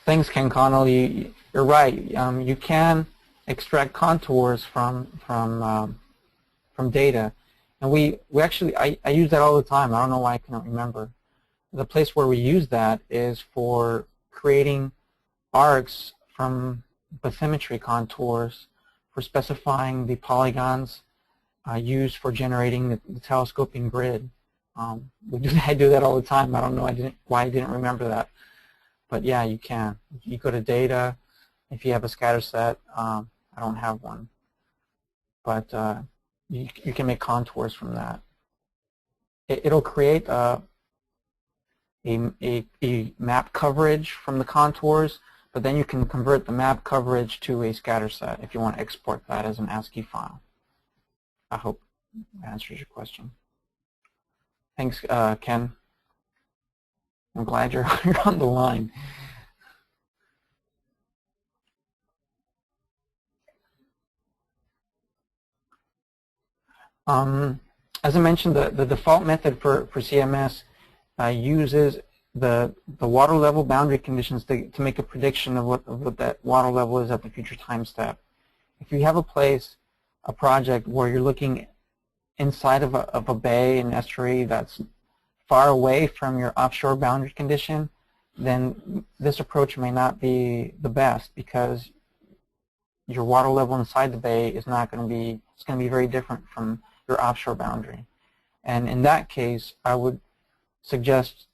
Thanks, Ken Connell. You're right. You can extract contours from data, and we actually I use that all the time. I don't know why I cannot remember. The place where we use that is for creating arcs from bathymetry contours for specifying the polygons used for generating the telescoping grid. I do that all the time. I don't know why I didn't remember that. But yeah, you can. You go to data. If you have a scatter set, I don't have one. But you can make contours from that. It'll create a map coverage from the contours, but then you can convert the map coverage to a scatter set if you want to export that as an ASCII file. I hope that answers your question. Thanks, Ken. I'm glad you're on the line. As I mentioned, the default method for CMS uses the water level boundary conditions to make a prediction of what that water level is at the future time step. If you have a project where you're looking inside of a bay, an estuary that's far away from your offshore boundary condition, then this approach may not be the best because your water level inside the bay is not going to be, it's going to be very different from your offshore boundary. And in that case, I would suggest,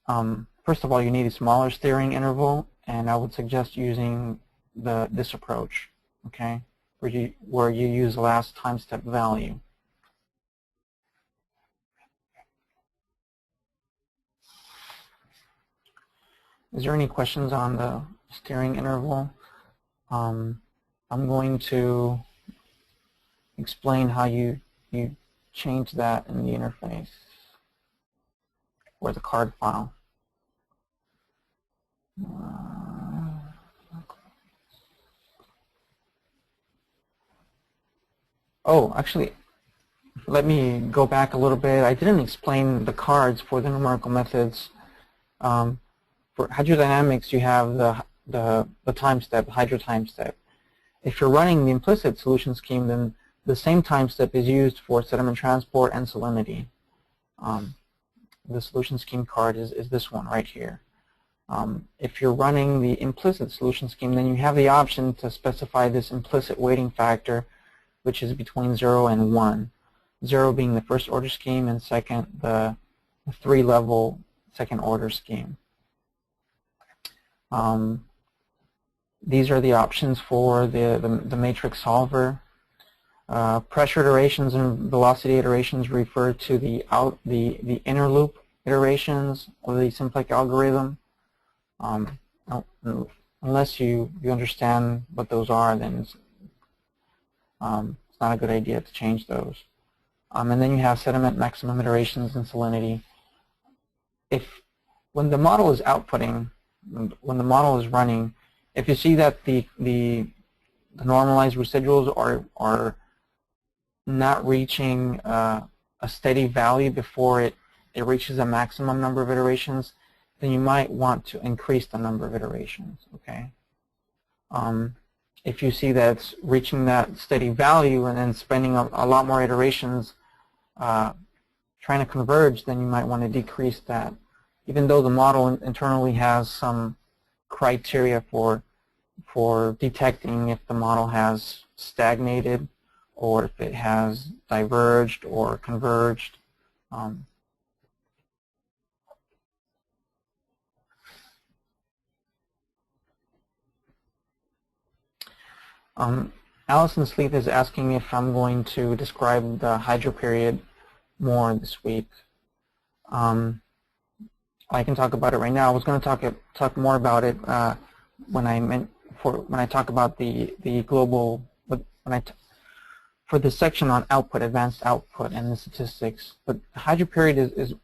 first of all, you need a smaller steering interval, and I would suggest using this approach, okay, where you use the last time step value. Is there any questions on the steering interval? I'm going to explain how you change that in the interface or the card file. Oh, actually, let me go back a little bit. I didn't explain the cards for the numerical methods. For hydrodynamics, you have the time step, hydro time step. If you're running the implicit solution scheme, then the same time step is used for sediment transport and salinity. The solution scheme card is this one right here. If you're running the implicit solution scheme, then you have the option to specify this implicit weighting factor, which is between 0 and 1. 0 being the first order scheme, and second, the 3-level second order scheme. These are the options for the matrix solver. Pressure iterations and velocity iterations refer to the inner loop iterations of the simplex algorithm. Unless you understand what those are, then it's not a good idea to change those. And then you have sediment maximum iterations and salinity. When the model is outputting, when the model is running, if you see that the normalized residuals are not reaching a steady value before it reaches a maximum number of iterations, then you might want to increase the number of iterations. Okay. If you see that it's reaching that steady value and then spending a lot more iterations trying to converge, then you might want to decrease that. Even though the model internally has some criteria for detecting if the model has stagnated or if it has diverged or converged. Allison Sleeth is asking if I'm going to describe the hydro period more this week. I can talk about it right now. I was going to talk more about it when I talk about the global for the section on output, advanced output, and the statistics. But hydro period is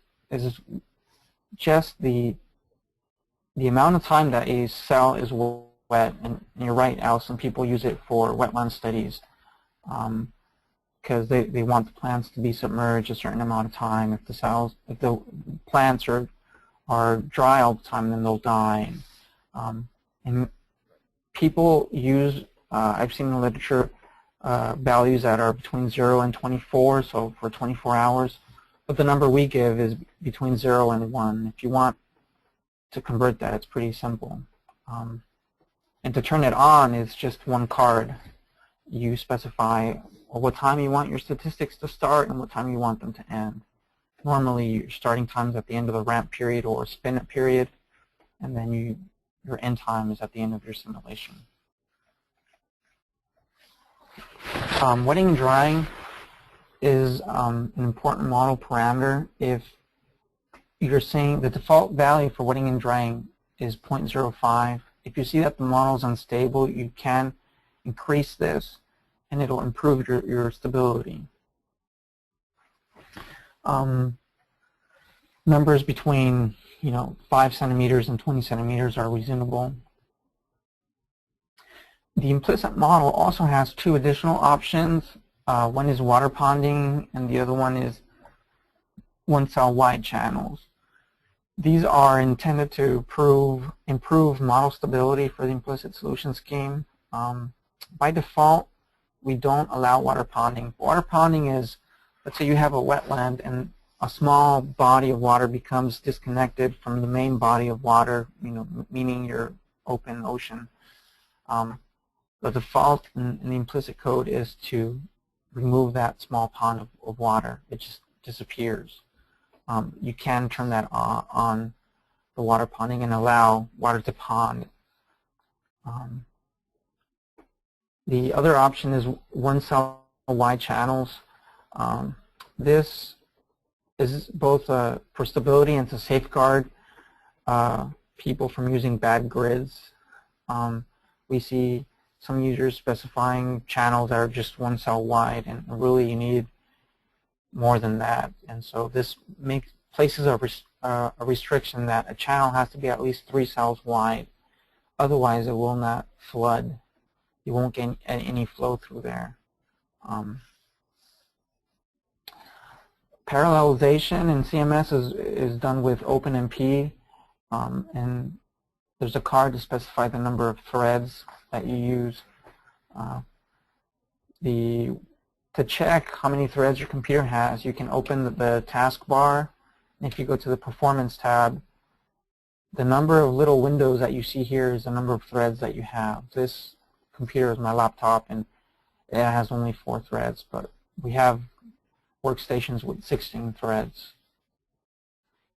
just the amount of time that a cell is wet. And you're right, Allison. People use it for wetland studies because they want the plants to be submerged a certain amount of time. If the plants are dry all the time, then they'll die. And people use, I've seen in the literature, values that are between 0 and 24, so for 24 hours. But the number we give is between 0 and 1. If you want to convert that, it's pretty simple. And to turn it on is just one card. You specify what time you want your statistics to start and what time you want them to end. Normally, your starting time is at the end of the ramp period or spin-up period, and then your end time is at the end of your simulation. Wetting and drying is an important model parameter. If you're saying the default value for wetting and drying is 0.05, if you see that the model is unstable, you can increase this, and it'll improve your stability. Numbers between 5 centimeters and 20 centimeters are reasonable. The implicit model also has 2 additional options. One is water ponding, and the other one is one-cell wide channels. These are intended to improve model stability for the implicit solution scheme. By default, we don't allow water ponding. Water ponding is, let's say you have a wetland and a small body of water becomes disconnected from the main body of water, meaning your open ocean. The default in the implicit code is to remove that small pond of water. It just disappears. You can turn that on the water ponding and allow water to pond. The other option is one-cell wide channels. This is both for stability and to safeguard people from using bad grids. We see some users specifying channels that are just one cell wide, and really you need more than that. And so this places a restriction that a channel has to be at least 3 cells wide. Otherwise, it will not flood. You won't get any flow through there. Parallelization in CMS is done with OpenMP, and there's a card to specify the number of threads that you use. To check how many threads your computer has, you can open the taskbar. If you go to the Performance tab, the number of little windows that you see here is the number of threads that you have. This computer is my laptop, and it has only 4 threads, but we have workstations with 16 threads.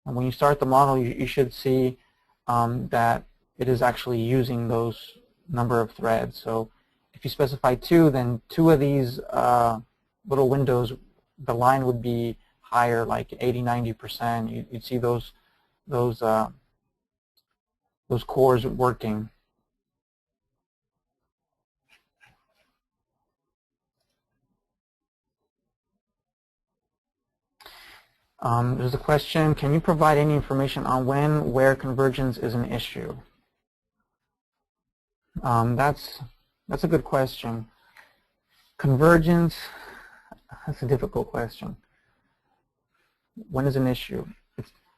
And when you start the model, you should see that it is actually using those number of threads. So if you specify 2, then 2 of these little windows, the line would be higher, like 80–90%. You'd see those cores working. There's a question, can you provide any information on where convergence is an issue? That's a good question. Convergence, that's a difficult question. When is an issue?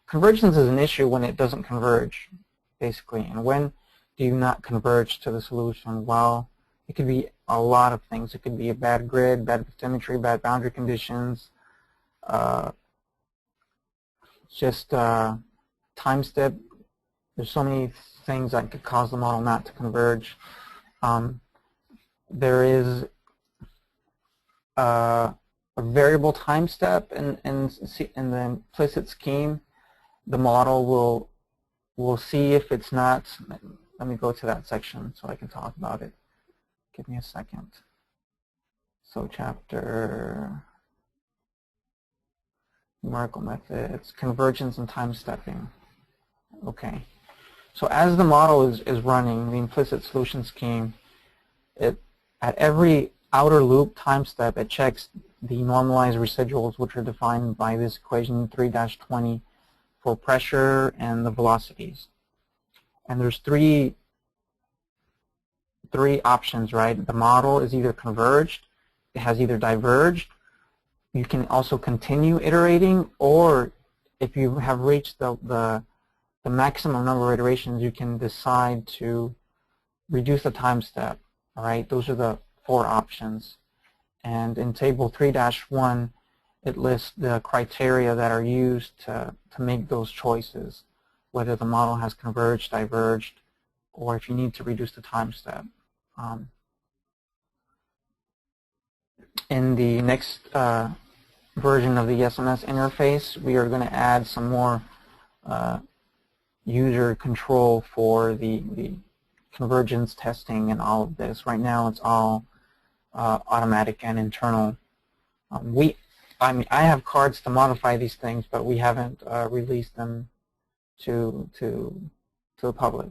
Convergence is an issue when it doesn't converge, basically. And when do you not converge to the solution? Well, it could be a lot of things. It could be a bad grid, bad bathymetry, bad boundary conditions, just time step. There's so many things that could cause the model not to converge. There is a variable time step in the implicit scheme. The model will see if it's not. Let me go to that section so I can talk about it. Give me a second. So chapter numerical methods, convergence and time stepping. Okay. So as the model is running, the implicit solution scheme, at every outer loop time step, it checks the normalized residuals, which are defined by this equation 3-20 for pressure and the velocities. And there's three options, right? The model is either converged, it has either diverged. You can also continue iterating, or if you have reached the maximum number of iterations, you can decide to reduce the time step. All right, those are the 4 options. And in table 3-1, it lists the criteria that are used to make those choices, whether the model has converged, diverged, or if you need to reduce the time step. In the next version of the SMS interface, we are going to add some more user control for the convergence testing and all of this. Right now it's all automatic and internal. I mean, I have cards to modify these things, but we haven't released them to the public.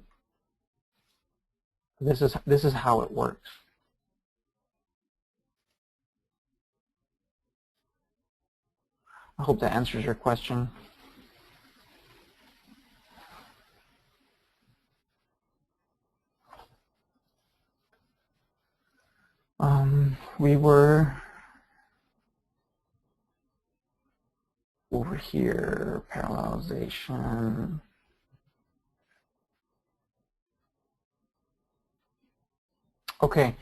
This is how it works. I hope that answers your question. We were over here, parallelization. Okay,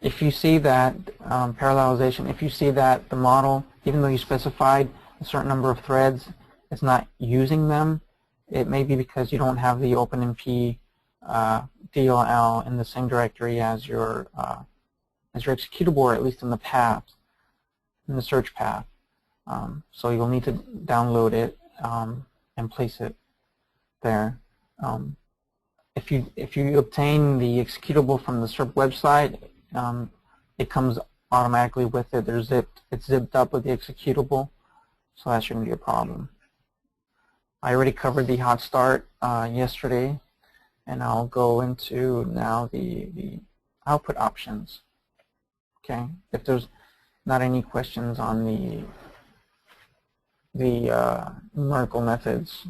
if you see that parallelization, if you see that the model, even though you specified a certain number of threads, it's not using them, it may be because you don't have the OpenMP DLL in the same directory as your executable, or at least in the path, in the search path. So you'll need to download it and place it there. If you obtain the executable from the SERP website, it comes automatically with it. It's zipped up with the executable, so that shouldn't be a problem. I already covered the hot start yesterday, and I'll go into now the output options. Okay, if there's not any questions on the numerical methods.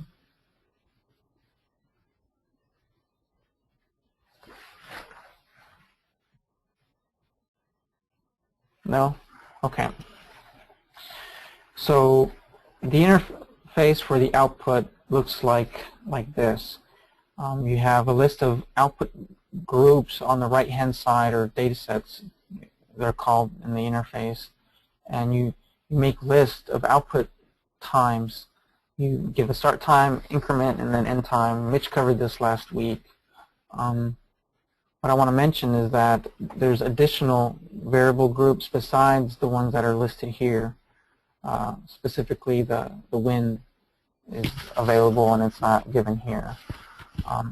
No? Okay. So the interface for the output looks like this. You have a list of output groups on the right-hand side, or data sets, they're called in the interface. And you make lists of output times. You give a start time, increment, and then end time. Mitch covered this last week. What I want to mention is that there's additional variable groups besides the ones that are listed here. Specifically, the wind is available and it's not given here.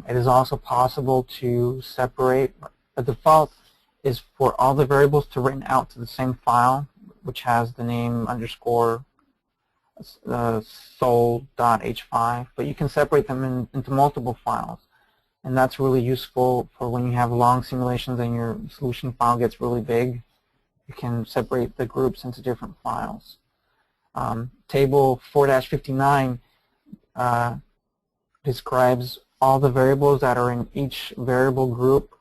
It is also possible to separate. The default is for all the variables to written out to the same file, which has the name underscore sol.h5, but you can separate them into multiple files. And that's really useful for when you have long simulations and your solution file gets really big. You can separate the groups into different files. Table 4-59 describes all the variables that are in each variable group.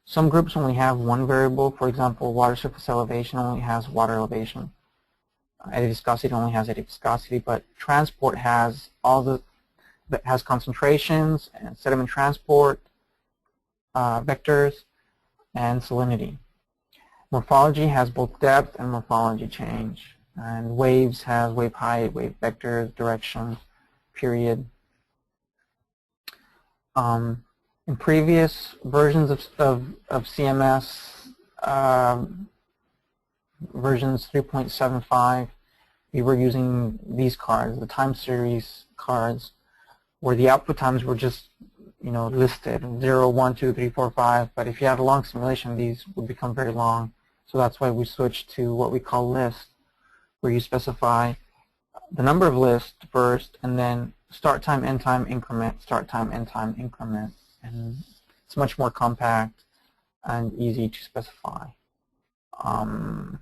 Some groups only have one variable. For example, water surface elevation only has water elevation. Eddy viscosity only has eddy viscosity, but transport has that has concentrations and sediment transport, vectors, and salinity. Morphology has both depth and morphology change. And waves has wave height, wave vectors, direction, period. In previous versions of CMS, versions 3.75, we were using these cards, the time series cards, where the output times were just, listed 0, 1, 2, 3, 4, 5. But if you had a long simulation, these would become very long. So that's why we switched to what we call list, where you specify the number of lists first, and then start time, end time, increment, start time, end time, increment. And it's much more compact and easy to specify. And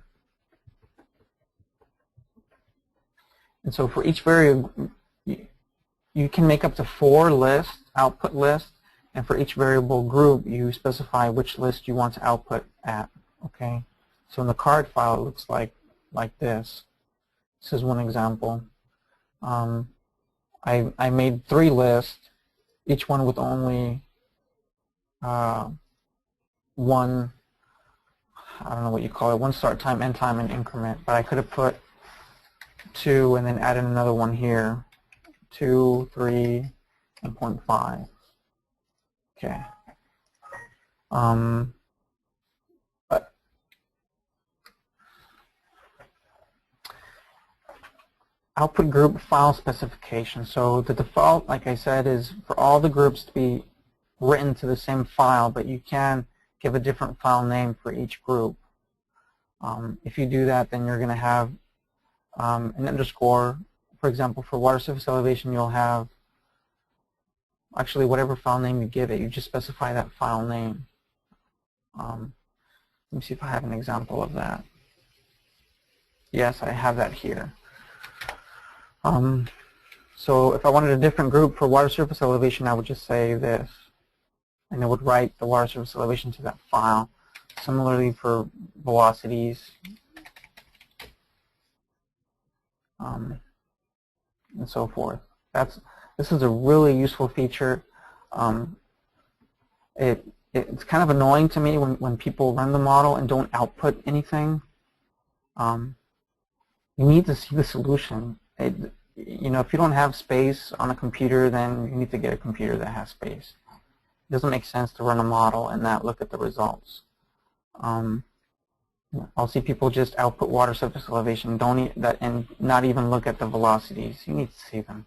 so for each variable, you can make up to 4 lists, output lists, and for each variable group, you specify which list you want to output at. Okay, so in the card file, it looks like this. This is one example. I made 3 lists, each one with only one, I don't know what you call it, one start time, end time, and increment. But I could have put 2 and then added another one here, 2, 3, and 0.5. Okay. But output group file specification. So the default, like I said, is for all the groups to be written to the same file, but you can give a different file name for each group. If you do that, then you're going to have an underscore. For example, for water surface elevation, you'll have actually whatever file name you give it, you just specify that file name. Let me see if I have an example of that. Yes, I have that here. So if I wanted a different group for water surface elevation, I would just say this, and it would write the water surface elevation to that file. Similarly for velocities, and so forth. This is a really useful feature. It's kind of annoying to me when people run the model and don't output anything. You need to see the solution. If you don't have space on a computer, then you need to get a computer that has space. It doesn't make sense to run a model and not look at the results. I'll see people just output water surface elevation, and not even look at the velocities. You need to see them,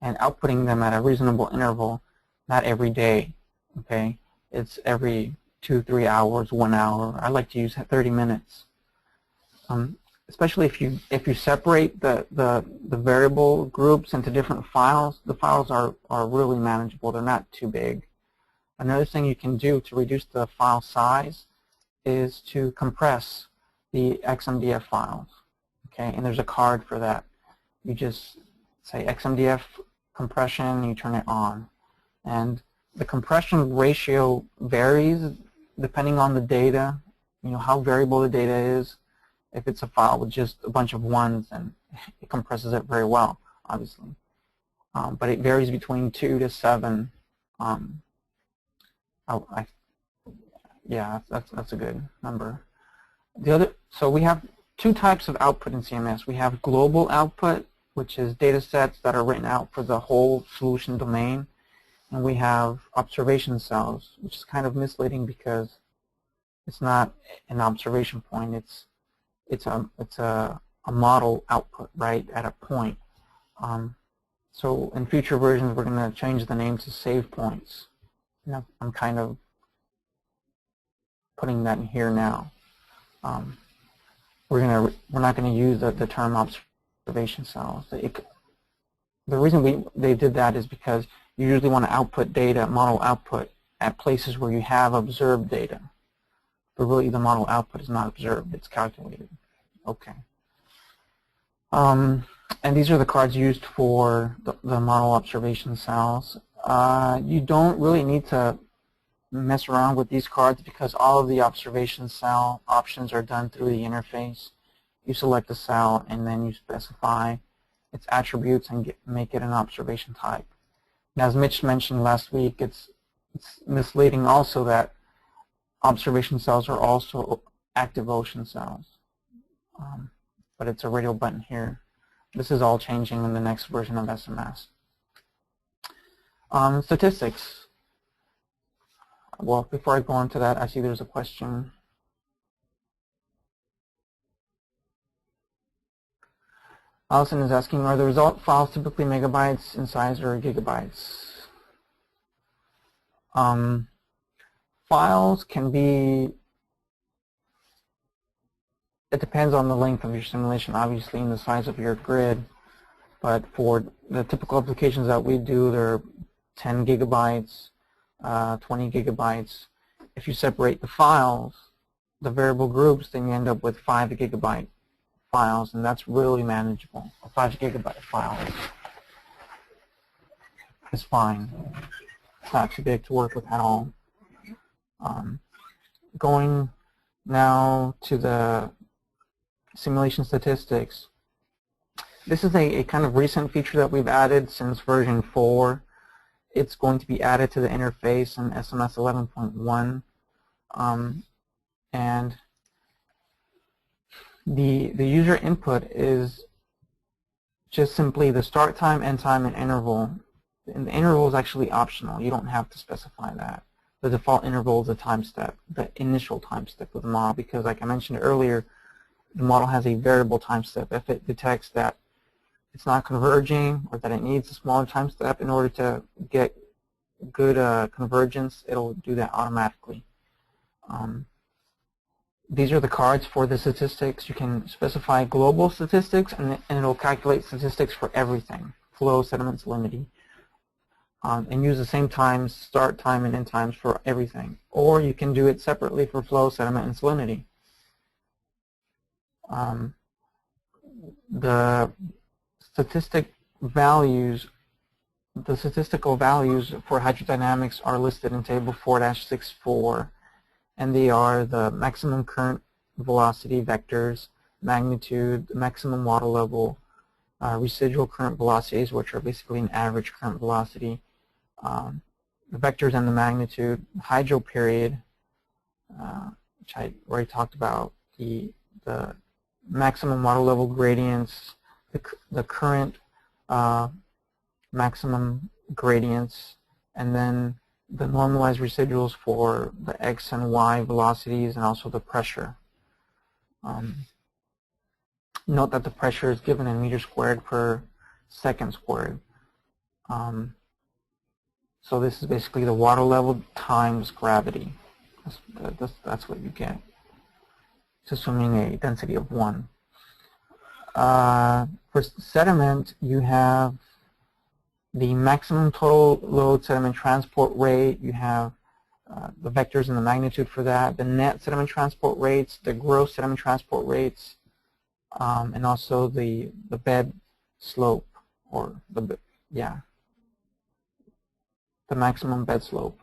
and outputting them at a reasonable interval, not every day. Okay, it's every 2-3 hours, 1 hour. I like to use 30 minutes. especially if you separate the variable groups into different files, the files are really manageable. They're not too big. Another thing you can do to reduce the file size is to compress the XMDF files. Okay, and there's a card for that. You just say XMDF compression, you turn it on. And the compression ratio varies depending on the data, how variable the data is. If it's a file with just a bunch of ones, then it compresses it very well, obviously. But it varies between 2 to 7. Yeah, that's a good number. So we have two types of output in CMS. We have global output, which is data sets that are written out for the whole solution domain. And we have observation cells, which is kind of misleading because it's not an observation point. It's a model output, right, at a point. So in future versions, we're going to change the name to save points. I'm kind of putting that in here now. We're not going to use the term observation cells. The reason they did that is because you usually want to output data, model output, at places where you have observed data. But really the model output is not observed, it's calculated. Okay. And these are the cards used for the model observation cells. You don't really need to mess around with these cards because all of the observation cell options are done through the interface. You select a cell and then you specify its attributes and make it an observation type. And as Mitch mentioned last week, it's misleading also that observation cells are also active ocean cells. But it's a radial button here. This is all changing in the next version of SMS. Statistics. Well, before I go on to that, I see there's a question. Allison is asking, are the result files typically megabytes in size or gigabytes? Files can be, it depends on the length of your simulation, obviously, and the size of your grid. But for the typical applications that we do, they're 10 gigabytes, 20 gigabytes. If you separate the files, the variable groups, then you end up with 5 gigabyte files, and that's really manageable. A 5 gigabyte file is fine. It's not too big to work with at all. Going now to the simulation statistics. This is a kind of recent feature that we've added since version 4. It's going to be added to the interface in SMS 11.1. And the user input is just simply the start time, end time, and interval. And the interval is actually optional. You don't have to specify that. The default interval is the time step, the initial time step of the model, because like I mentioned earlier, the model has a variable time step. If it detects that it's not converging or that it needs a smaller time step in order to get good convergence, it'll do that automatically. These are the cards for the statistics. You can specify global statistics, and it'll calculate statistics for everything, flow, sediment, salinity, and use the same times, start time and end times for everything. Or you can do it separately for flow, sediment, and salinity. The statistical values for hydrodynamics are listed in table 4-64, and they are the maximum current velocity vectors, magnitude, maximum water level, residual current velocities, which are basically an average current velocity, the vectors and the magnitude, hydro period, which I already talked about, the maximum water level gradients, the current maximum gradients, and then the normalized residuals for the x and y velocities, and also the pressure. Note that the pressure is given in meters squared per second squared. So this is basically the water level times gravity. That's what you get. It's assuming a density of 1. For sediment, you have the maximum total load sediment transport rate. You have the vectors and the magnitude for that, the net sediment transport rates, the gross sediment transport rates, and also the bed slope, or the maximum bed slope.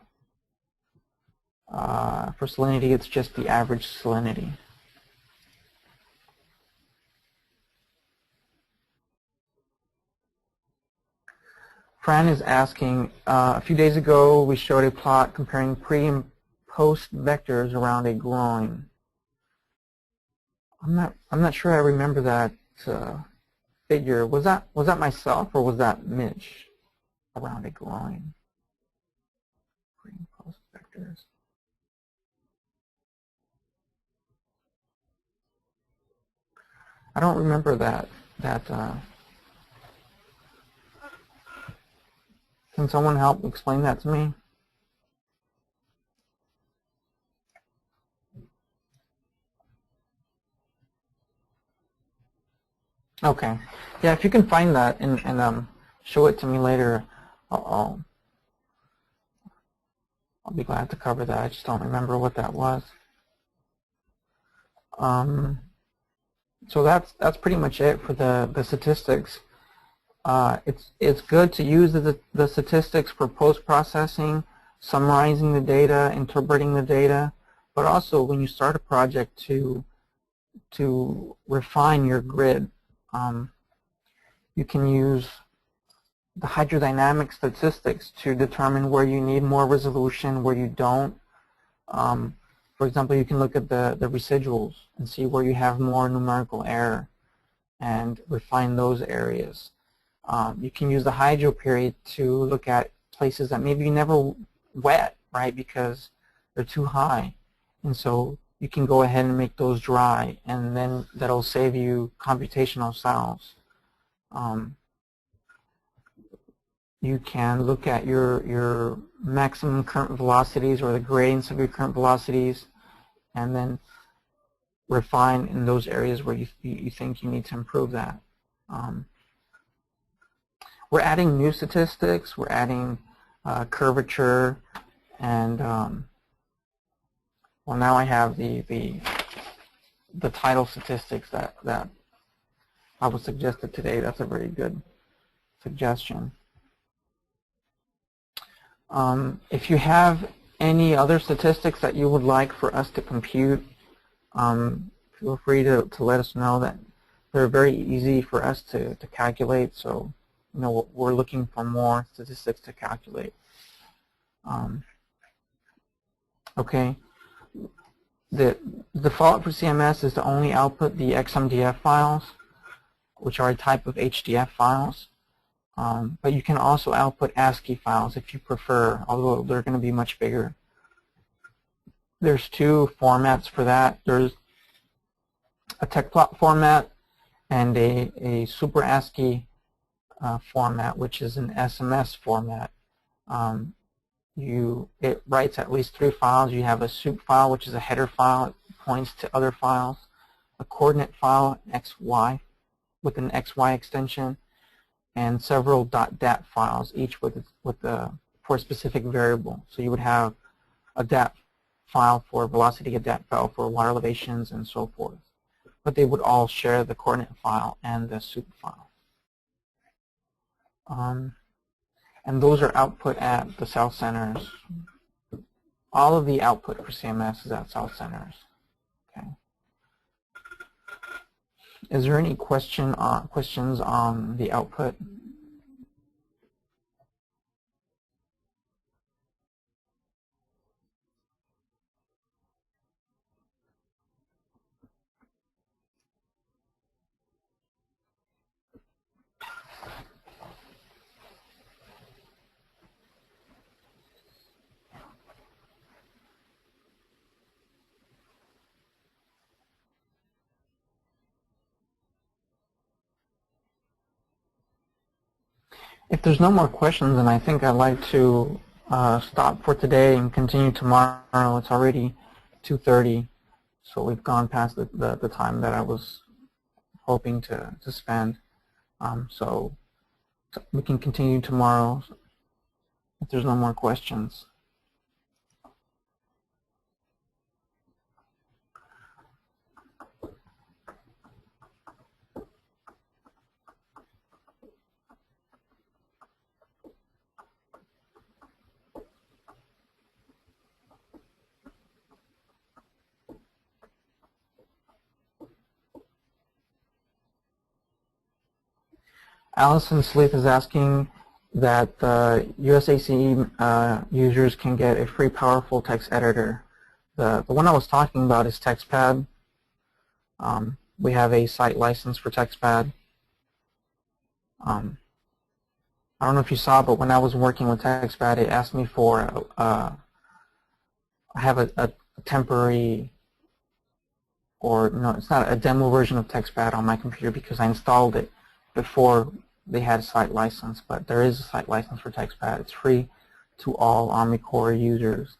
For salinity, it's just the average salinity. Fran is asking, a few days ago we showed a plot comparing pre and post vectors around a groin. I'm not sure I remember that figure. Was that myself, or was that Mitch? Around a groin. Pre and post vectors. I don't remember that. Can someone help explain that to me? Okay. Yeah, if you can find that and show it to me later, I'll be glad to cover that. I just don't remember what that was. So that's pretty much it for the statistics. It's good to use the statistics for post-processing, summarizing the data, interpreting the data, but also when you start a project to refine your grid. You can use the hydrodynamic statistics to determine where you need more resolution, where you don't. For example, you can look at the residuals and see where you have more numerical error and refine those areas. You can use the hydro period to look at places that maybe you never wet, right, because they're too high. And so you can go ahead and make those dry, and then that'll save you computational cells. You can look at your maximum current velocities or the gradients of your current velocities, and then refine in those areas where you think you need to improve that. We're adding new statistics. We're adding curvature, and well, now I have the tidal statistics that I was suggested today. That's a very good suggestion. If you have any other statistics that you would like for us to compute, feel free to let us know. That they're very easy for us to calculate. So, you know, we're looking for more statistics to calculate. Okay. The default for CMS is to only output the XMDF files, which are a type of HDF files. But you can also output ASCII files if you prefer, although they're going to be much bigger. There's two formats for that. There's a TechPlot format and a Super ASCII format, which is an SMS format. It writes at least 3 files. You have a soup file, which is a header file. It points to other files. A coordinate file, XY, with an XY extension, and several .dat files, each for a specific variable. So you would have a DAT file for velocity, a DAT file for water elevations, and so forth. But they would all share the coordinate file and the soup file. And those are output at the cell centers. All of the output for CMS is at cell centers. Okay. Is there any questions on the output? If there's no more questions, then I think I'd like to stop for today and continue tomorrow. It's already 2:30, so we've gone past the time that I was hoping to spend. So we can continue tomorrow if there's no more questions. Allison Sleeth is asking that USACE users can get a free powerful text editor. The one I was talking about is TextPad. We have a site license for TextPad. I don't know if you saw, but when I was working with TextPad, it asked me for I have a temporary, or no, it's not a demo version of TextPad on my computer because I installed it before they had a site license, but there is a site license for TextPad. It's free to all Army Corps users.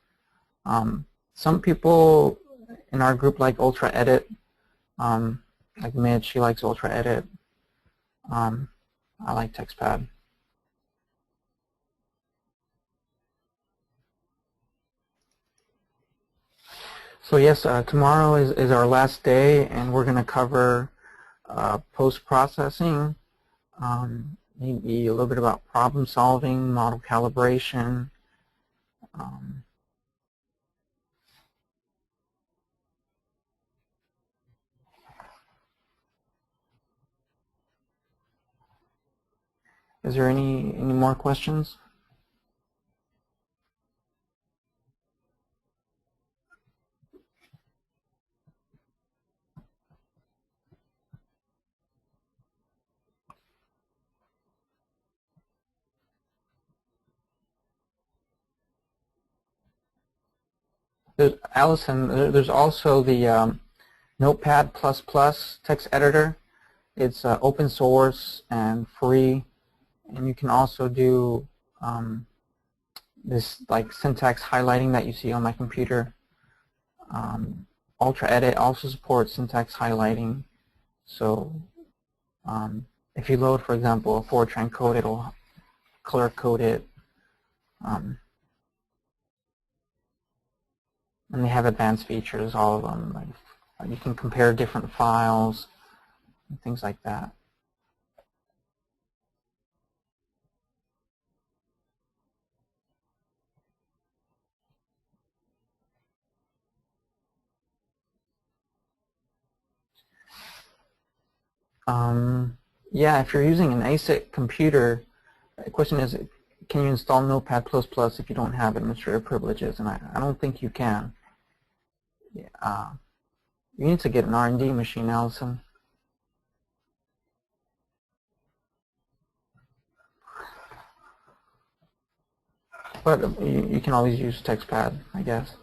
Some people in our group like Ultra Edit, like Mitch, she likes Ultra Edit. I like TextPad. So yes, tomorrow is our last day, and we're going to cover post-processing, maybe a little bit about problem solving, model calibration. Is there any more questions? Allison, there's also the Notepad++ text editor. It's open source and free, and you can also do this like syntax highlighting that you see on my computer. Ultra Edit also supports syntax highlighting. So if you load, for example, a Fortran code, it'll color code it. And they have advanced features, all of them. Like you can compare different files and things like that. Yeah, if you're using an ASIC computer, the question is, can you install Notepad++ if you don't have administrative privileges? And I don't think you can. Yeah, you need to get an R&D machine, Allison. But you can always use TextPad, I guess.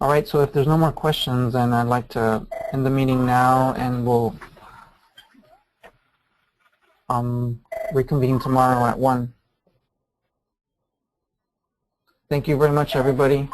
All right, so if there's no more questions, then I'd like to end the meeting now, and we'll reconvene tomorrow at 1. Thank you very much, everybody.